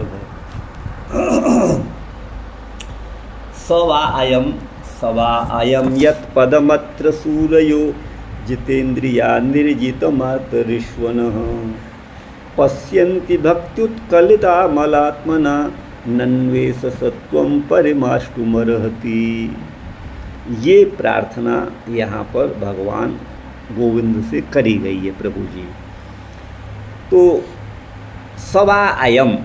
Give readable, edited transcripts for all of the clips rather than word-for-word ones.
मंत्र है। सवा अयम यत् पदमत्र सूरयो जितेन्द्रिया निर्जितमातरिष्वनः पश्यन्ति भक्त्युत्कलिता मलात्मना नन्वेष सत्वं परिमाष्टुमर्हति। ये प्रार्थना यहाँ पर भगवान गोविंद से करी गई है प्रभु जी। तो सवा अयम,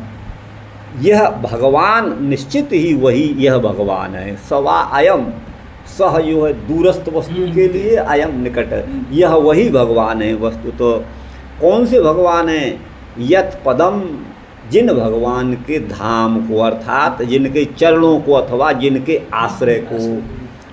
यह भगवान निश्चित ही वही यह भगवान है। सवा अयम, सह जो है दूरस्थ वस्तु के लिए, अयम निकट, यह वही भगवान है वस्तु। तो कौन से भगवान हैं? यत् पदम, जिन भगवान के धाम को, अर्थात जिनके चरणों को अथवा जिनके आश्रय को,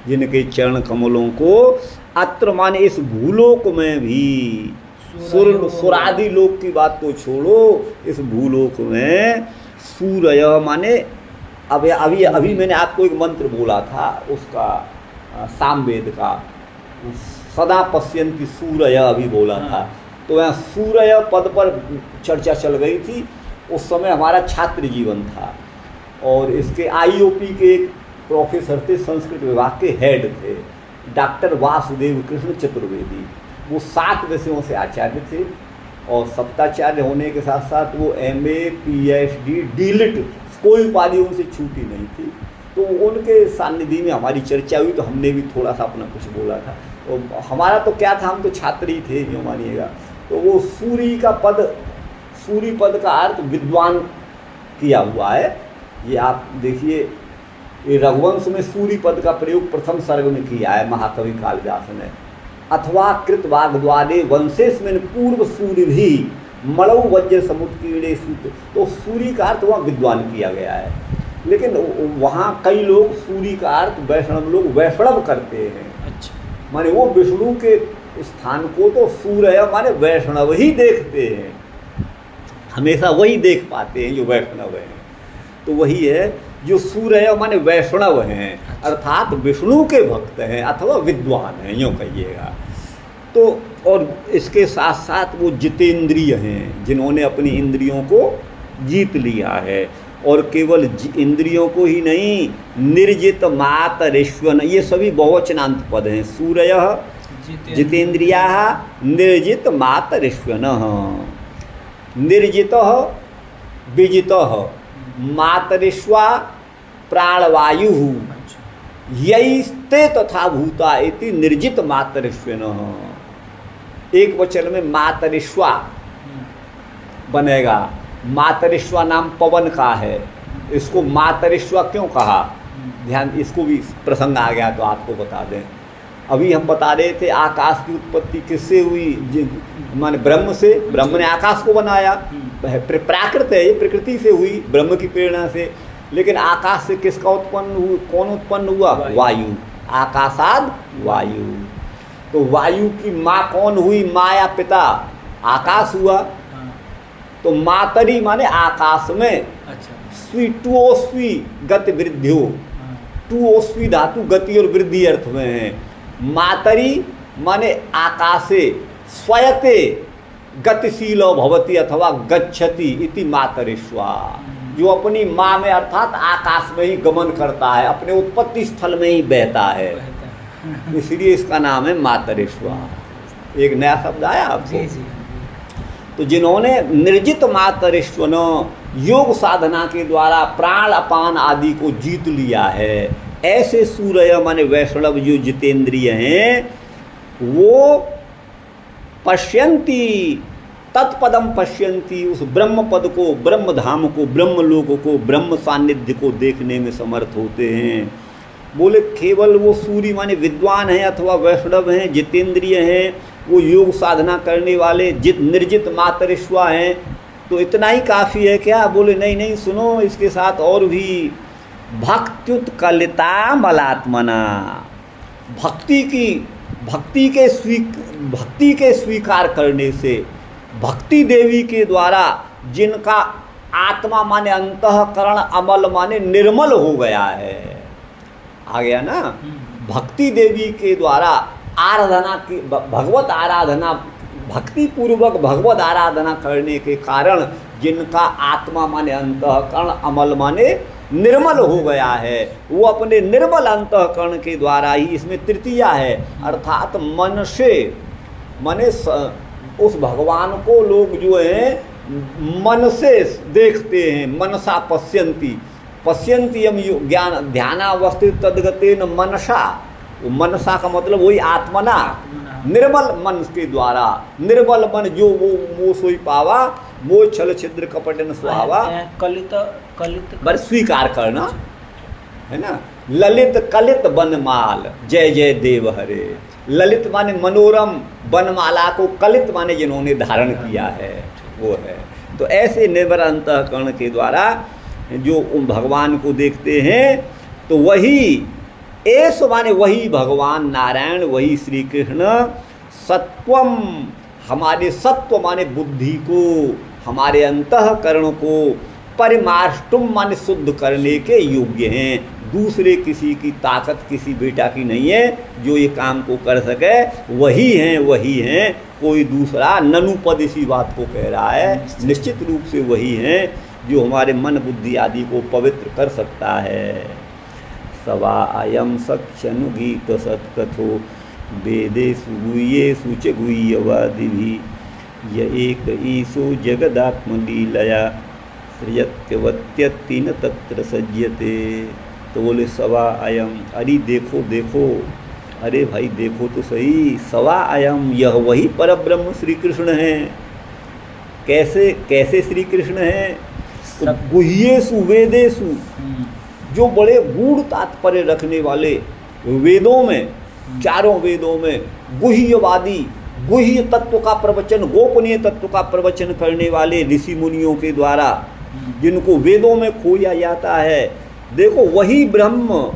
जिनके चरण कमलों को, अत्र माने इस भूलोक में भी, सुरादि लोक की बात तो छोड़ो, इस भूलोक में सूर्य माने अभी मैंने आपको एक मंत्र बोला था उसका, सामवेद का, सदा पश्यन्ति सूर्य अभी बोला था। तो वहाँ सूर्य पद पर चर्चा चल गई थी। उस समय हमारा छात्र जीवन था और इसके IOP के एक प्रोफेसर थे, संस्कृत विभाग के हेड थे, डॉक्टर वासुदेव कृष्ण चतुर्वेदी। वो 7 विषयों से आचार्य थे और सप्ताचार्य होने के साथ साथ वो MA PhD DLIT कोई उपाधि उनसे छूटी नहीं थी। तो उनके सानिध्य में हमारी चर्चा हुई तो हमने भी थोड़ा सा अपना कुछ बोला था। तो हमारा तो क्या था, हम तो छात्र ही थे जो मानिएगा। तो वो सूर्य पद का अर्थ विद्वान किया हुआ है। ये आप देखिए, ये रघुवंश में सूर्य पद का प्रयोग प्रथम सर्ग में किया है महाकवि कालिदास ने। अथवा कृत वाग्द्वारे वंशेस्मिन् पूर्व सूर्य भी मणौ वज्र समुत्कीर्णे सूत्र। तो सूर्य का अर्थ वहाँ विद्वान किया गया है, लेकिन वहाँ कई लोग सूर्य का अर्थ वैष्णव लोग वैष्णव करते हैं। अच्छा, माने वो विष्णु के स्थान को तो सूर्य माने वैष्णव ही देखते हैं, हमेशा वही देख पाते हैं जो वैष्णव हैं। तो वही है जो सूर्य माने वैष्णव हैं, अर्थात विष्णु के भक्त हैं अथवा विद्वान हैं, यूँ कहिएगा। तो और इसके साथ साथ वो जितेंद्रिय हैं, जिन्होंने अपनी इंद्रियों को जीत लिया है। और केवल इंद्रियों को ही नहीं, निर्जित मातरेश्वन, ये सभी बहुवचनांत पद हैं। सूर्य जितेंद्रिया निर्जित मातरेश्वन, निर्जित विजित मातरिष्वा प्राणवायु यैस्ते तथा भूता इति निर्जित मातरिष्वेन। एक वचन में मातरिष्वा बनेगा। मातरिष्वा नाम पवन का है, इसको मातरिष्वा क्यों कहा, ध्यान, इसको भी प्रसंग आ गया तो आपको बता दें। अभी हम बता रहे थे आकाश की उत्पत्ति किससे हुई, माने ब्रह्म से। ब्रह्म ने आकाश को बनाया, प्राकृत है, ये प्रकृति से हुई, ब्रह्म की प्रेरणा से। लेकिन आकाश से किसका उत्पन्न हुआ, कौन उत्पन्न हुआ? वायु। आकाशाद वायु। तो वायु की माँ कौन हुई? माया पिता आकाश हुआ। तो मातरी माने आकाश में, स्वी टुओस्वी गति वृद्धियो, टुओस्वी धातु गति और वृद्धि अर्थ में है। मातरी माने आकाशे स्वयते गतिशीलो भवति अथवा गच्छति इति मातरिष्वा, जो अपनी माँ में अर्थात आकाश में ही गमन करता है, अपने उत्पत्ति स्थल में ही बहता है, इसलिए इसका नाम है मातरिष्वा। एक नया शब्द आया आपको। तो जिन्होंने निर्जित मातरिष्वन योग साधना के द्वारा प्राण अपान आदि को जीत लिया है, ऐसे सूर्य माने वैष्णव जो जितेंद्रिय हैं, वो पश्यन्ति तत्पदम पश्यन्ति, उस ब्रह्म पद को, ब्रह्म धाम को, ब्रह्म लोक को, ब्रह्म सान्निध्य को देखने में समर्थ होते हैं। बोले केवल वो सूर्य माने विद्वान हैं अथवा वैष्णव हैं, जितेंद्रिय हैं, वो योग साधना करने वाले निर्जित मातरिष्वा हैं, तो इतना ही काफ़ी है क्या? बोले नहीं नहीं, सुनो, इसके साथ और भी भक्त्युत्कलिता मलात्मना, भक्ति के स्वीकार करने से, भक्ति देवी के द्वारा जिनका आत्मा माने अंतःकरण, अमल माने निर्मल हो गया है, आ गया ना। भक्ति देवी के द्वारा आराधना की, भगवत आराधना, भक्ति पूर्वक भगवद आराधना करने के कारण जिनका आत्मा माने अंतःकरण, अमल माने निर्मल हो गया है, वो अपने निर्मल अंतःकरण के द्वारा ही, इसमें तृतीया है, अर्थात मन से, माने उस भगवान को लोग जो है मन से देखते हैं। मनसा पश्यन्ति, पश्यन्ति यम ज्ञान ध्यानावस्थित तद्गतेन मनसा, वो मनसा का मतलब वही आत्मना, निर्मल मन के द्वारा। निर्मल मन जो वो सोई पावा, वो छल छिद्र कपट न सुहावा, कलित बस स्वीकार करना है ना। ललित कलित बनमाल, जय जय देव हरे। ललित माने मनोरम, बनमाला को कलित माने जिन्होंने धारण किया है, वो है। तो ऐसे निर्मल अंतःकरण के द्वारा जो भगवान को देखते हैं, तो वही ऐसो माने वही भगवान नारायण, वही श्री कृष्ण सत्वम, हमारे सत्व माने बुद्धि को, हमारे अंतःकरण को, परिमाष्टुम माने शुद्ध करने के योग्य हैं। दूसरे किसी की ताकत, किसी बेटा की नहीं है जो ये काम को कर सके, वही हैं, वही हैं, कोई दूसरा ननुपद इसी बात को कह रहा है। निश्चित रूप से वही हैं जो हमारे मन बुद्धि आदि को पवित्र कर सकता है। सवा अयम सख्यनुगीत सत्कथो वेदेषु गुह्येषु च गुह्यवादिभिः य एक ईशो जगदात्मलीलया सृजत्यवत्यत्ति न तत्र सज्यते। तो बोले सवा अयम, अरे देखो देखो, अरे भाई देखो तो सही, सवा अयम, यह वही परब्रह्म श्री कृष्ण हैं। कैसे कैसे श्री कृष्ण हैं? तो गुह्येषु वेदेषु, जो बड़े गूढ़ तात्पर्य रखने वाले वेदों में, चारों वेदों में गुह्यवादी, गुह्य तत्व का प्रवचन, गोपनीय तत्व का प्रवचन करने वाले ऋषि मुनियों के द्वारा जिनको वेदों में खोया जाता है, देखो वही ब्रह्म,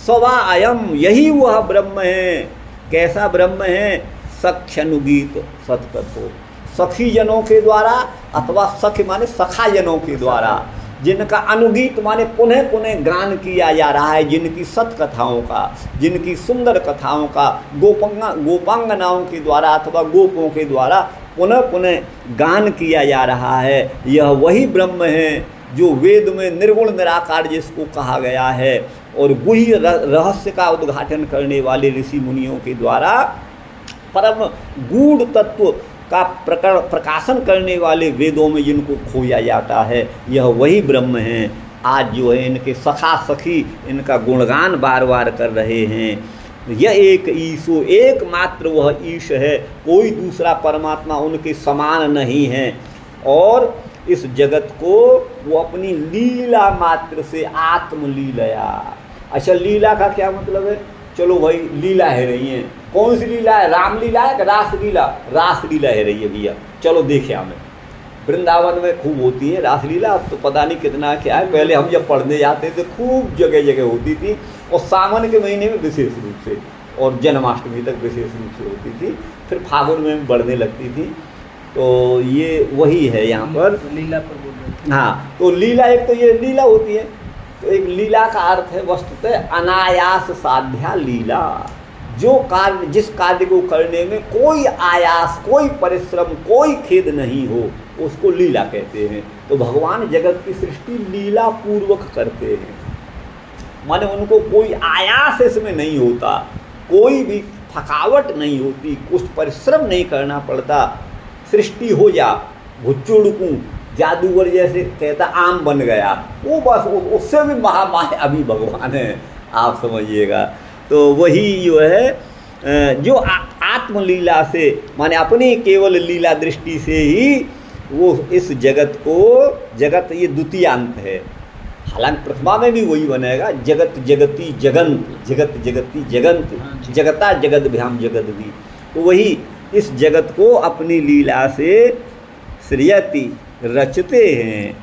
सवा अयम, यही वह ब्रह्म है। कैसा ब्रह्म है? सख्यनुगीत सत्कथो, सखी जनों के द्वारा, अथवा सख माने सखा जनों के द्वारा, जिनका अनुगीत माने पुनः पुनः गान किया जा रहा है, जिनकी सत कथाओं का, जिनकी सुंदर कथाओं का गोपांगनाओं के द्वारा अथवा गोपों के द्वारा पुनः पुनः गान किया जा रहा है। यह वही ब्रह्म है जो वेद में निर्गुण निराकार जिसको कहा गया है, और गुह्य रहस्य का उद्घाटन करने वाले ऋषि मुनियों के द्वारा परम गूढ़ तत्व का प्रकाशन करने वाले वेदों में जिनको खोया जाता है, यह वही ब्रह्म हैं। आज जो है इनके सखा सखी इनका गुणगान बार बार कर रहे हैं। यह एक ईशो, एकमात्र वह ईश है, कोई दूसरा परमात्मा उनके समान नहीं है। और इस जगत को वो अपनी लीला मात्र से आत्मलीलया। अच्छा, लीला का क्या मतलब है? चलो भाई लीला है रही है, कौन सी लीला है? रामलीला है कि रासलीला? रासलीला है रही है भैया, चलो देखे हमें। वृंदावन में खूब होती है रासलीला, अब तो पता नहीं कितना क्या है। पहले हम जब पढ़ने जाते थे खूब जगह जगह होती थी, और सावन के महीने में विशेष रूप से, और जन्माष्टमी तक विशेष रूप से होती थी, फिर फागुन में बढ़ने लगती थी। तो ये वही है यहाँ पर लीला पर बोल रहे। हाँ, तो लीला, एक तो ये लीला होती है, तो एक लीला का अर्थ है वस्तुतः अनायास साध्या लीला। जो कार्य, जिस कार्य को करने में कोई आयास, कोई परिश्रम, कोई खेद नहीं हो, उसको लीला कहते हैं। तो भगवान जगत की सृष्टि लीला पूर्वक करते हैं, माने उनको कोई आयास इसमें नहीं होता, कोई भी थकावट नहीं होती, कुछ परिश्रम नहीं करना पड़ता। सृष्टि हो जा, भुच्चुड़कूँ, जादूगर जैसे कहता आम बन गया, वो बस उससे भी महामाया अभी भगवान है, आप समझिएगा। तो वही जो है जो आत्मलीला से, माने अपनी केवल लीला दृष्टि से ही वो इस जगत को, जगत ये द्वितीयांत है, हालांकि प्रथमा में भी वही बनेगा, जगत जगती जगंत, जगत जगती जगंत, जगता जगत भ्याम जगत भी। तो वही इस जगत को अपनी लीला से सृजति, रचते हैं,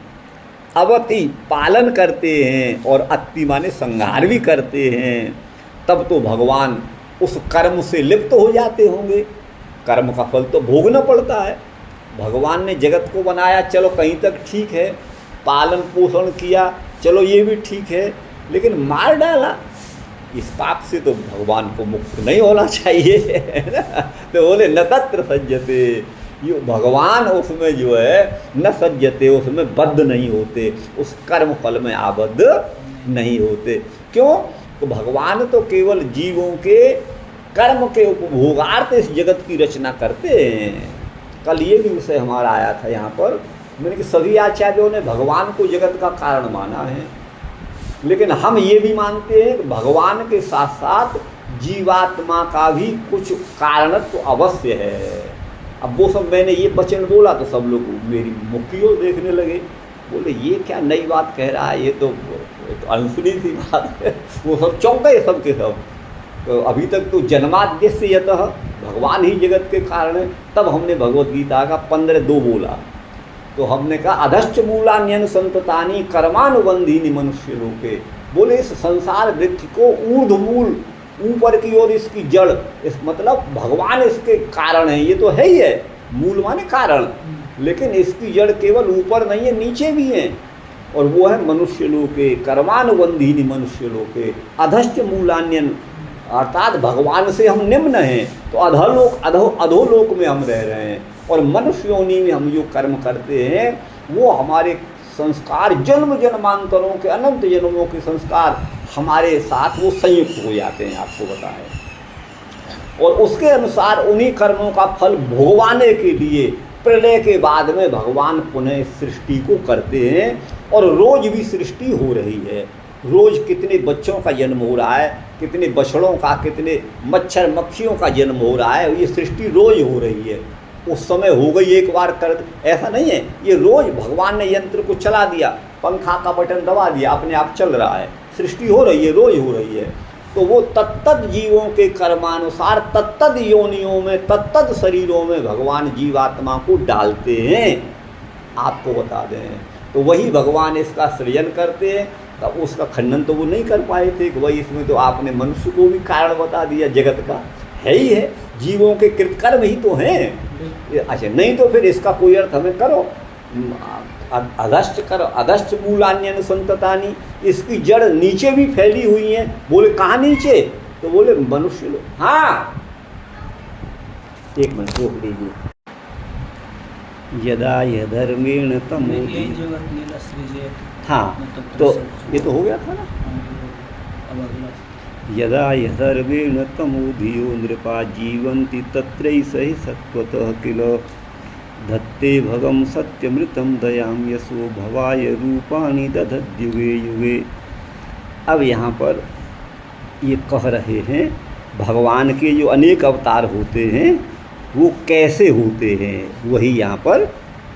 अवति पालन करते हैं, और अति माने संहार भी करते हैं। तब तो भगवान उस कर्म से लिप्त हो जाते होंगे। कर्म का फल तो भोगना पड़ता है। भगवान ने जगत को बनाया, चलो कहीं तक ठीक है, पालन पोषण किया, चलो ये भी ठीक है, लेकिन मार डाला, इस पाप से तो भगवान को मुक्त नहीं होना चाहिए, है ना। तो बोले न तत्र सज्जते, ये भगवान उसमें जो है न सज्जते, उसमें बद्ध नहीं होते, उस कर्म फल में आबद्ध नहीं होते। क्यों? तो भगवान तो केवल जीवों के कर्म के उपभोगार्थ इस जगत की रचना करते हैं। कल ये भी विषय हमारा आया था यहाँ पर, मैंने कि सभी आचार्यों ने भगवान को जगत का कारण माना है, लेकिन हम ये भी मानते हैं कि भगवान के साथ साथ जीवात्मा का भी कुछ कारणत्व अवश्य है। अब वो सब मैंने ये वचन बोला तो सब लोग मेरी मुख की ओर देखने लगे, बोले ये क्या नई बात कह रहा है, ये तो अनसुनी सी बात है। वो सब चौंक गए सब के सब। तो अभी तक तो जन्माद्यस्य यतः, भगवान ही जगत के कारण है। तब हमने भगवत गीता का 15:2 बोला, तो हमने कहा अधश्च मूलान्यन संततानि कर्मानुबंधीनि मनुष्य लोके। बोले इस संसार वृक्ष को ऊर्ध्वमूल, ऊपर की ओर इसकी जड़, इस मतलब भगवान इसके कारण है, ये तो है ही है, मूल माने कारण, लेकिन इसकी जड़ केवल ऊपर नहीं है, नीचे भी है, और वो है मनुष्य लोके, कर्मानुबंधीनि मनुष्य लोके। अधश्च मूलान्यन अर्थात भगवान से हम निम्न हैं, तो अधोलोक में हम रह रहे हैं, और मनुष्य योनि में हम जो कर्म करते हैं वो हमारे संस्कार जन्म जन्मांतरों के, अनंत जन्मों के संस्कार हमारे साथ वो संयुक्त हो जाते हैं, आपको बताएं। और उसके अनुसार उन्हीं कर्मों का फल भोगवाने के लिए प्रलय के बाद में भगवान पुनः सृष्टि को करते हैं, और रोज भी सृष्टि हो रही है। रोज कितने बच्चों का जन्म हो रहा है, कितने बछड़ों का, कितने मच्छर मक्खियों का जन्म हो रहा है, ये सृष्टि रोज हो रही है। उस समय हो गई एक बार कर, ऐसा नहीं है, ये रोज भगवान ने यंत्र को चला दिया, पंखा का बटन दबा दिया, अपने आप चल रहा है, सृष्टि हो रही है, रोज हो रही है। तो वो तत्तद जीवों के कर्मानुसार तत्तद योनियों में, तत्तद शरीरों में भगवान जीवात्मा को डालते हैं। आपको बता दें, तो वही भगवान इसका सृजन करते हैं। तब उसका खंडन तो वो नहीं कर पाए थे कि भाई इसमें तो आपने मनुष्य को भी कारण बता दिया, जगत का है ही है, जीवों के कृतकर्म ही तो हैं। अच्छा, नहीं तो फिर इसका कोई अर्थ हमें करो, अधश्च करो, अधश्च मूलान्यन संततानि, इसकी जड़ नीचे भी फैली हुई है। बोले कहाँ नीचे? तो बोले मनुष्य लोग। हाँ, एक मिनट रोक लीजिए। यदा यधर्मेण तमोधि, हाँ तो ये तो हो गया था ना, यदा यधर्मेण तमोधियो नृपा जीवन्ति तत्रैष हि सत्वतः किल धत्ते भगम सत्यमृतम दयाम यशो भवाय रूपाणि दधद्युगे युगे। अब यहाँ पर ये कह रहे हैं भगवान के जो अनेक अवतार होते हैं वो कैसे होते हैं, वही यहाँ पर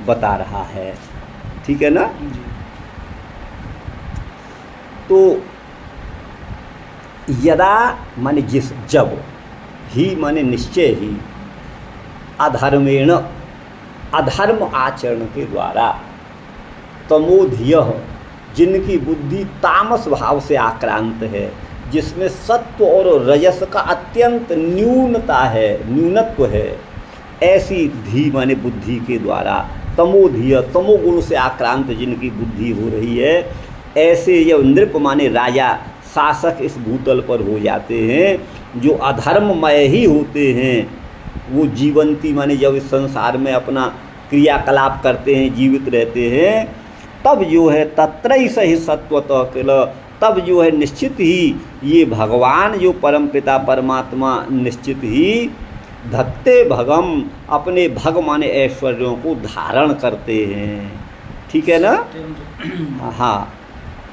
बता रहा है। ठीक है ना? तो यदा माने जिस, जब, ही माने निश्चय ही, अधर्मेण अधर्म आचरण के द्वारा, तमोधियः जिनकी बुद्धि तामस भाव से आक्रांत है, जिसमें सत्व और रजस का अत्यंत न्यूनता है, न्यूनत्व है, ऐसी धी माने बुद्धि के द्वारा, तमोधिय तमोगुण से आक्रांत जिनकी बुद्धि हो रही है, ऐसे यह नृप माने राजा, शासक इस भूतल पर हो जाते हैं जो अधर्ममय ही होते हैं। वो जीवंती माने जब इस संसार में अपना क्रियाकलाप करते हैं, जीवित रहते हैं, तब जो है तत्रैष हि सत्वतः किल, तब जो है निश्चित ही ये भगवान जो परमपिता परमात्मा निश्चित ही धत्ते भगम अपने भग माने ऐश्वर्यों को धारण करते हैं। ठीक है ना? हाँ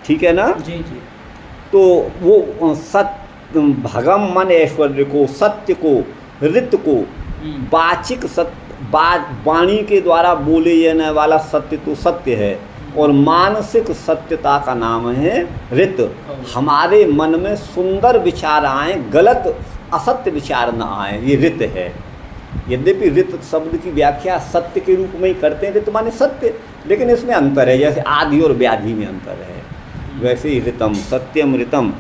ठीक है ना? जी जी। तो वो सत्य भगम माने ऐश्वर्य को, सत्य को, ऋत को, वाचिक सत्य, वाणी के द्वारा बोले जाने वाला सत्य तो सत्य है, और मानसिक सत्यता का नाम है ऋत। हमारे मन में सुंदर विचार आए, गलत असत्य विचार न आए, ये ऋत है। यद्यपि ऋत शब्द की व्याख्या सत्य के रूप में ही करते हैं, ऋत माने सत्य, लेकिन इसमें अंतर है, जैसे आदि और व्याधि में अंतर है, वैसे ही ऋतम सत्यम ऋतम।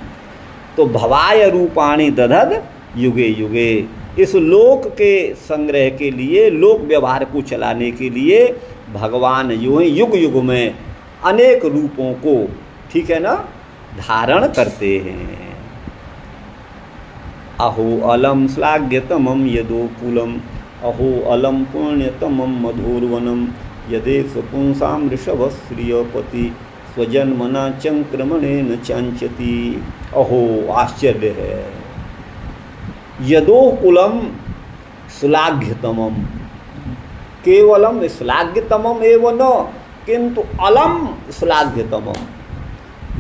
तो भवाय रूपाणि दधद युगे युगे, इस लोक के संग्रह के लिए, लोक व्यवहार को चलाने के लिए भगवान जो है युग युग में अनेक रूपों को, ठीक है ना, धारण करते हैं। अहो अलम श्लाघ्यतमम यदोकुलम, अहो अलम पुण्यतमं मधुर्वनम यदेश पुंसाम ऋषभश्रियपति स्वजन्मना चंक्रमणेन चांचति। अहो आश्चर्य है। यदोकुलम श्लाघ्यतमम, केवलम श्लाघ्यतमम एवं न किंतु अलम श्लाघ्यतमम,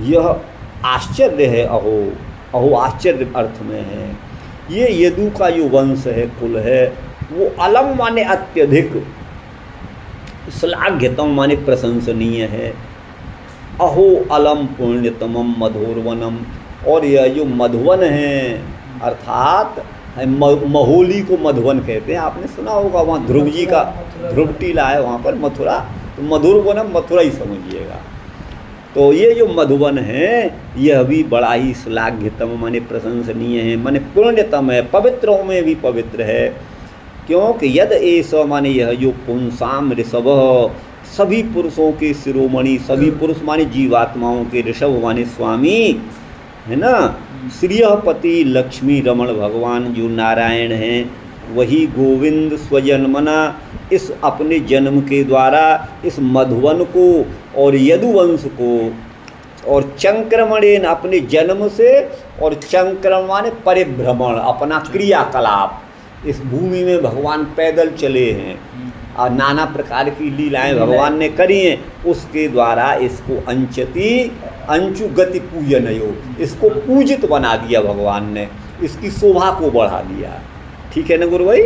यह आश्चर्य है। अहो, अहो आश्चर्य अर्थ में है। ये यदु का जो वंश है, कुल है, वो अलम माने अत्यधिक, श्लाघ्यतम माने प्रशंसनीय है। अहो अलम पुण्यतमम मधुरवनम, और यह जो मधुवन है, अर्थात महोली को मधुवन कहते हैं। आपने सुना होगा, वहाँ ध्रुव जी का ध्रुव टीला है वहाँ पर मथुरा, तो मधुरवनम मथुरा ही समझिएगा। तो ये जो मधुवन है यह भी बड़ा ही श्लाघ्यतम माने प्रशंसनीय है, माने पुण्यतम है, पवित्रों में भी पवित्र है। क्योंकि यद ऐसा माने यह जो पुंसाम ऋषभ, सभी पुरुषों के शिरोमणि, सभी पुरुष माने जीवात्माओं के, ऋषभ माने स्वामी है ना, श्रीयपति लक्ष्मी रमण भगवान जो नारायण हैं, वही गोविंद स्वजन्मना इस अपने जन्म के द्वारा इस मधुवन को और यदुवंश को, और चंक्रमणेन अपने जन्म से, और चंक्रमण माने परिभ्रमण, अपना क्रियाकलाप, इस भूमि में भगवान पैदल चले हैं और नाना प्रकार की लीलाएं भगवान ने करी हैं, उसके द्वारा इसको अंचति अंचु गति पूजनयो, इसको पूजित बना दिया भगवान ने, इसकी शोभा को बढ़ा दिया। ठीक है ना गुरु भाई?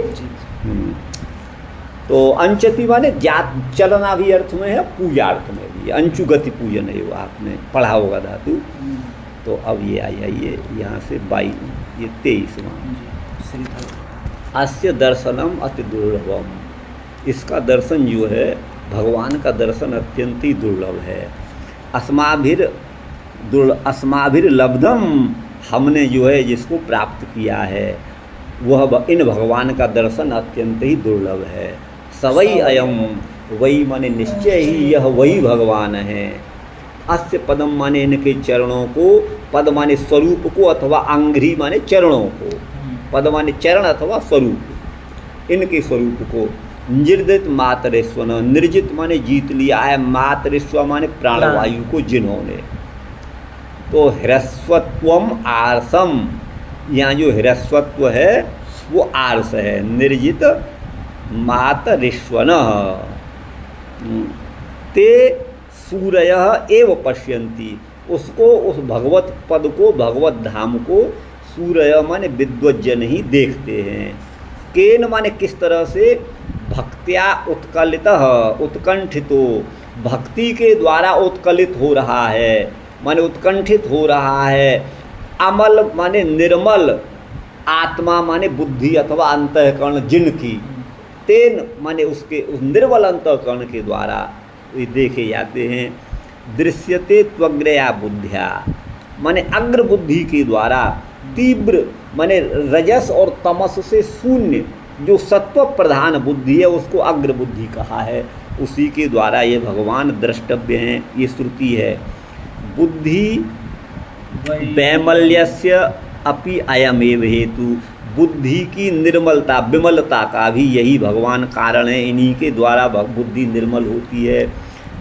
तो अंचति माने जात चलना भी अर्थ में है, पूजा अर्थ में भी, अंचु गति पूजनयो आपने पढ़ा होगा धातु। तो अब ये आइए यहाँ से 22, ये 23वां, अस्य दर्शनम अति दुर्लभम, इसका दर्शन जो है, भगवान का दर्शन अत्यंत ही दुर्लभ है। अस्माभिर लब्धम, हमने जो है जिसको प्राप्त किया है, वह इन भगवान का दर्शन अत्यंत ही दुर्लभ है। सवई अयम, वही माने निश्चय ही यह वही भगवान है। अस्य पदम माने इनके चरणों को, पद माने स्वरूप को, अथवा अंघ्रि माने चरणों को, पद माने चरण अथवा स्वरूप, इनके स्वरूप को। निर्जित मातरेश्वन, निर्जित माने जीत लिया है, मातरेश्व माने प्राणवायु को जिन्होंने। तो ह्रस्वत्वम आर्सम, यहाँ जो ह्रस्वत्व है वो आर्स है। निर्जित मातरेश्वन ते सूरयः एव पश्यन्ति, उसको, उस भगवत पद को, भगवत धाम को सूरय माने विद्वज्जन ही देखते हैं। केन माने किस तरह से, भक्त्या उत्कलितः, उत्कंठितो, भक्ति के द्वारा उत्कलित हो रहा है, माने उत्कंठित हो रहा है। अमल माने निर्मल, आत्मा माने बुद्धि अथवा अंतःकरण जिनकी, तेन माने उसके उस निर्मल अंतःकरण के द्वारा ये देखे जाते हैं। दृश्यते त्वग्रया बुद्ध्या, माने अग्र बुद्धि के द्वारा, तीव्र माने रजस और तमस से शून्य जो सत्व प्रधान बुद्धि है उसको अग्र बुद्धि कहा है, उसी के द्वारा ये भगवान द्रष्टव्य हैं, ये श्रुति है। बुद्धि वैमल्यस्य अपि अयमेव हेतु, बुद्धि की निर्मलता, विमलता का भी यही भगवान कारण है, इन्हीं के द्वारा बुद्धि निर्मल होती है।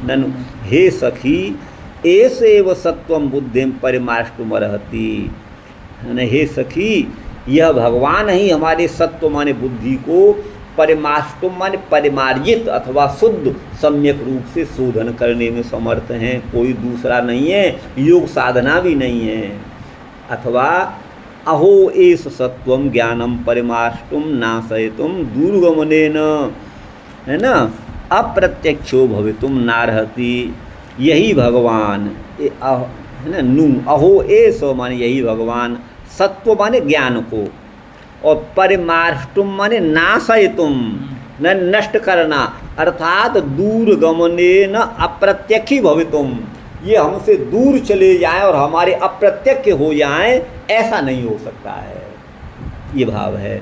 ननु हे सखी एसेव सत्वम बुद्धिम परिमाष्टुमर्हति, हे सखी यह भगवान ही हमारे सत्व माने बुद्धि को परिमाष्टुम माने परिमार्जित अथवा शुद्ध सम्यक रूप से शोधन करने में समर्थ हैं, कोई दूसरा नहीं है, योग साधना भी नहीं है। अथवा अहो एष सत्वम ज्ञानम परिमाष्टुम नाशयितुम दूरगमनेन, है ना, अप्रत्यक्षो भवितुम नार्हति, यही भगवान है ना। नु अहो एष माने यही भगवान, सत्व माने ज्ञान को, और परिमार्ष्टुम माने नाशयितुम न नष्ट करना, अर्थात दूरगमनेन अप्रत्यक्षी भवितुम, ये हमसे दूर चले जाएं और हमारे अप्रत्यक्ष हो जाएं, ऐसा नहीं हो सकता है, ये भाव है।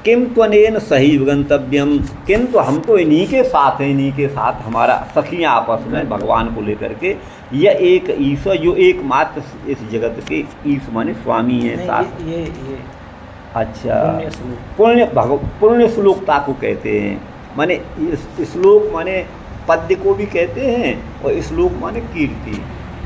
किम त्वनेन सही गंतव्यम, किंतु हम तो इन्हीं के साथ हैं, इन्हीं के साथ हमारा सखियाँ आपस में भगवान को लेकर के, यह एक ईश्वर जो एकमात्र इस जगत के ईश माने स्वामी हैं। साथ ये अच्छा, पुण्य श्लोक। पुण्य श्लोकता को कहते हैं। माने श्लोक माने पद्य को भी कहते हैं और श्लोक माने कीर्ति।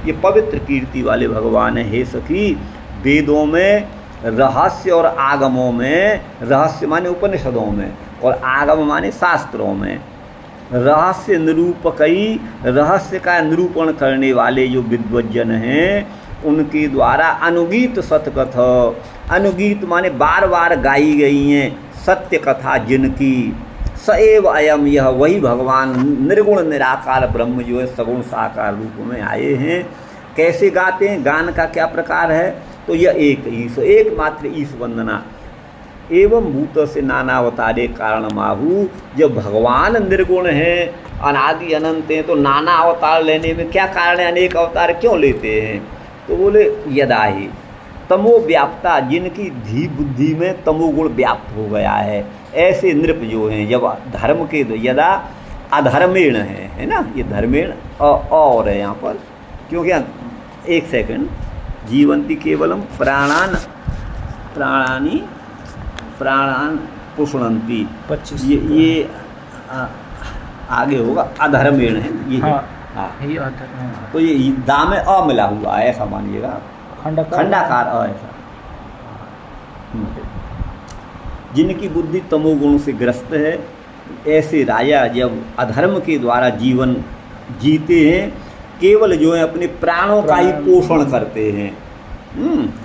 ये पवित्र कीर्ति वाले भगवान है। हे सखी, वेदों में रहस्य और आगमों में, रहस्य माने उपनिषदों में और आगम माने शास्त्रों में, रहस्य निरूपकई, रहस्य का निरूपण करने वाले जो विद्वज्जन हैं उनके द्वारा अनुगीत सतकथ, अनुगीत माने बार बार गाई गई हैं सत्य कथा जिनकी, सएव अयम, यह वही भगवान निर्गुण निराकार ब्रह्म जो है सगुण साकार रूप में आए हैं। कैसे गाते हैं, गान का क्या प्रकार है, तो यह एक ईश, एकमात्र ईश वंदना एवं भूत से नानावतारे कारण माहू। जब भगवान निर्गुण हैं, अनादि अनंत हैं, तो नाना अवतार लेने में क्या कारण है, अनेक अवतार क्यों लेते हैं, तो बोले यदा ही तमो व्याप्ता, जिनकी धी बुद्धि में तमोगुण व्याप्त हो गया है, ऐसे नृप जो हैं जब धर्म के, यदा अधर्मेण है ना, ये धर्मेण और है यहाँ पर, क्योंकि एक सेकंड, जीवंती केवलम प्राणान पुष्णंती, 25 ये आगे होगा, अधर्मेण है ये। हाँ, हाँ, ये अधर्म। तो ये दा में अ मिला हुआ है, ऐसा मानिएगा, खंडाकार अ ऐसा। जिनकी बुद्धि तमोगुण से ग्रस्त है, ऐसे राजा जब अधर्म के द्वारा जीवन जीते हैं, केवल जो है अपने प्राणों का ही पोषण करते हैं।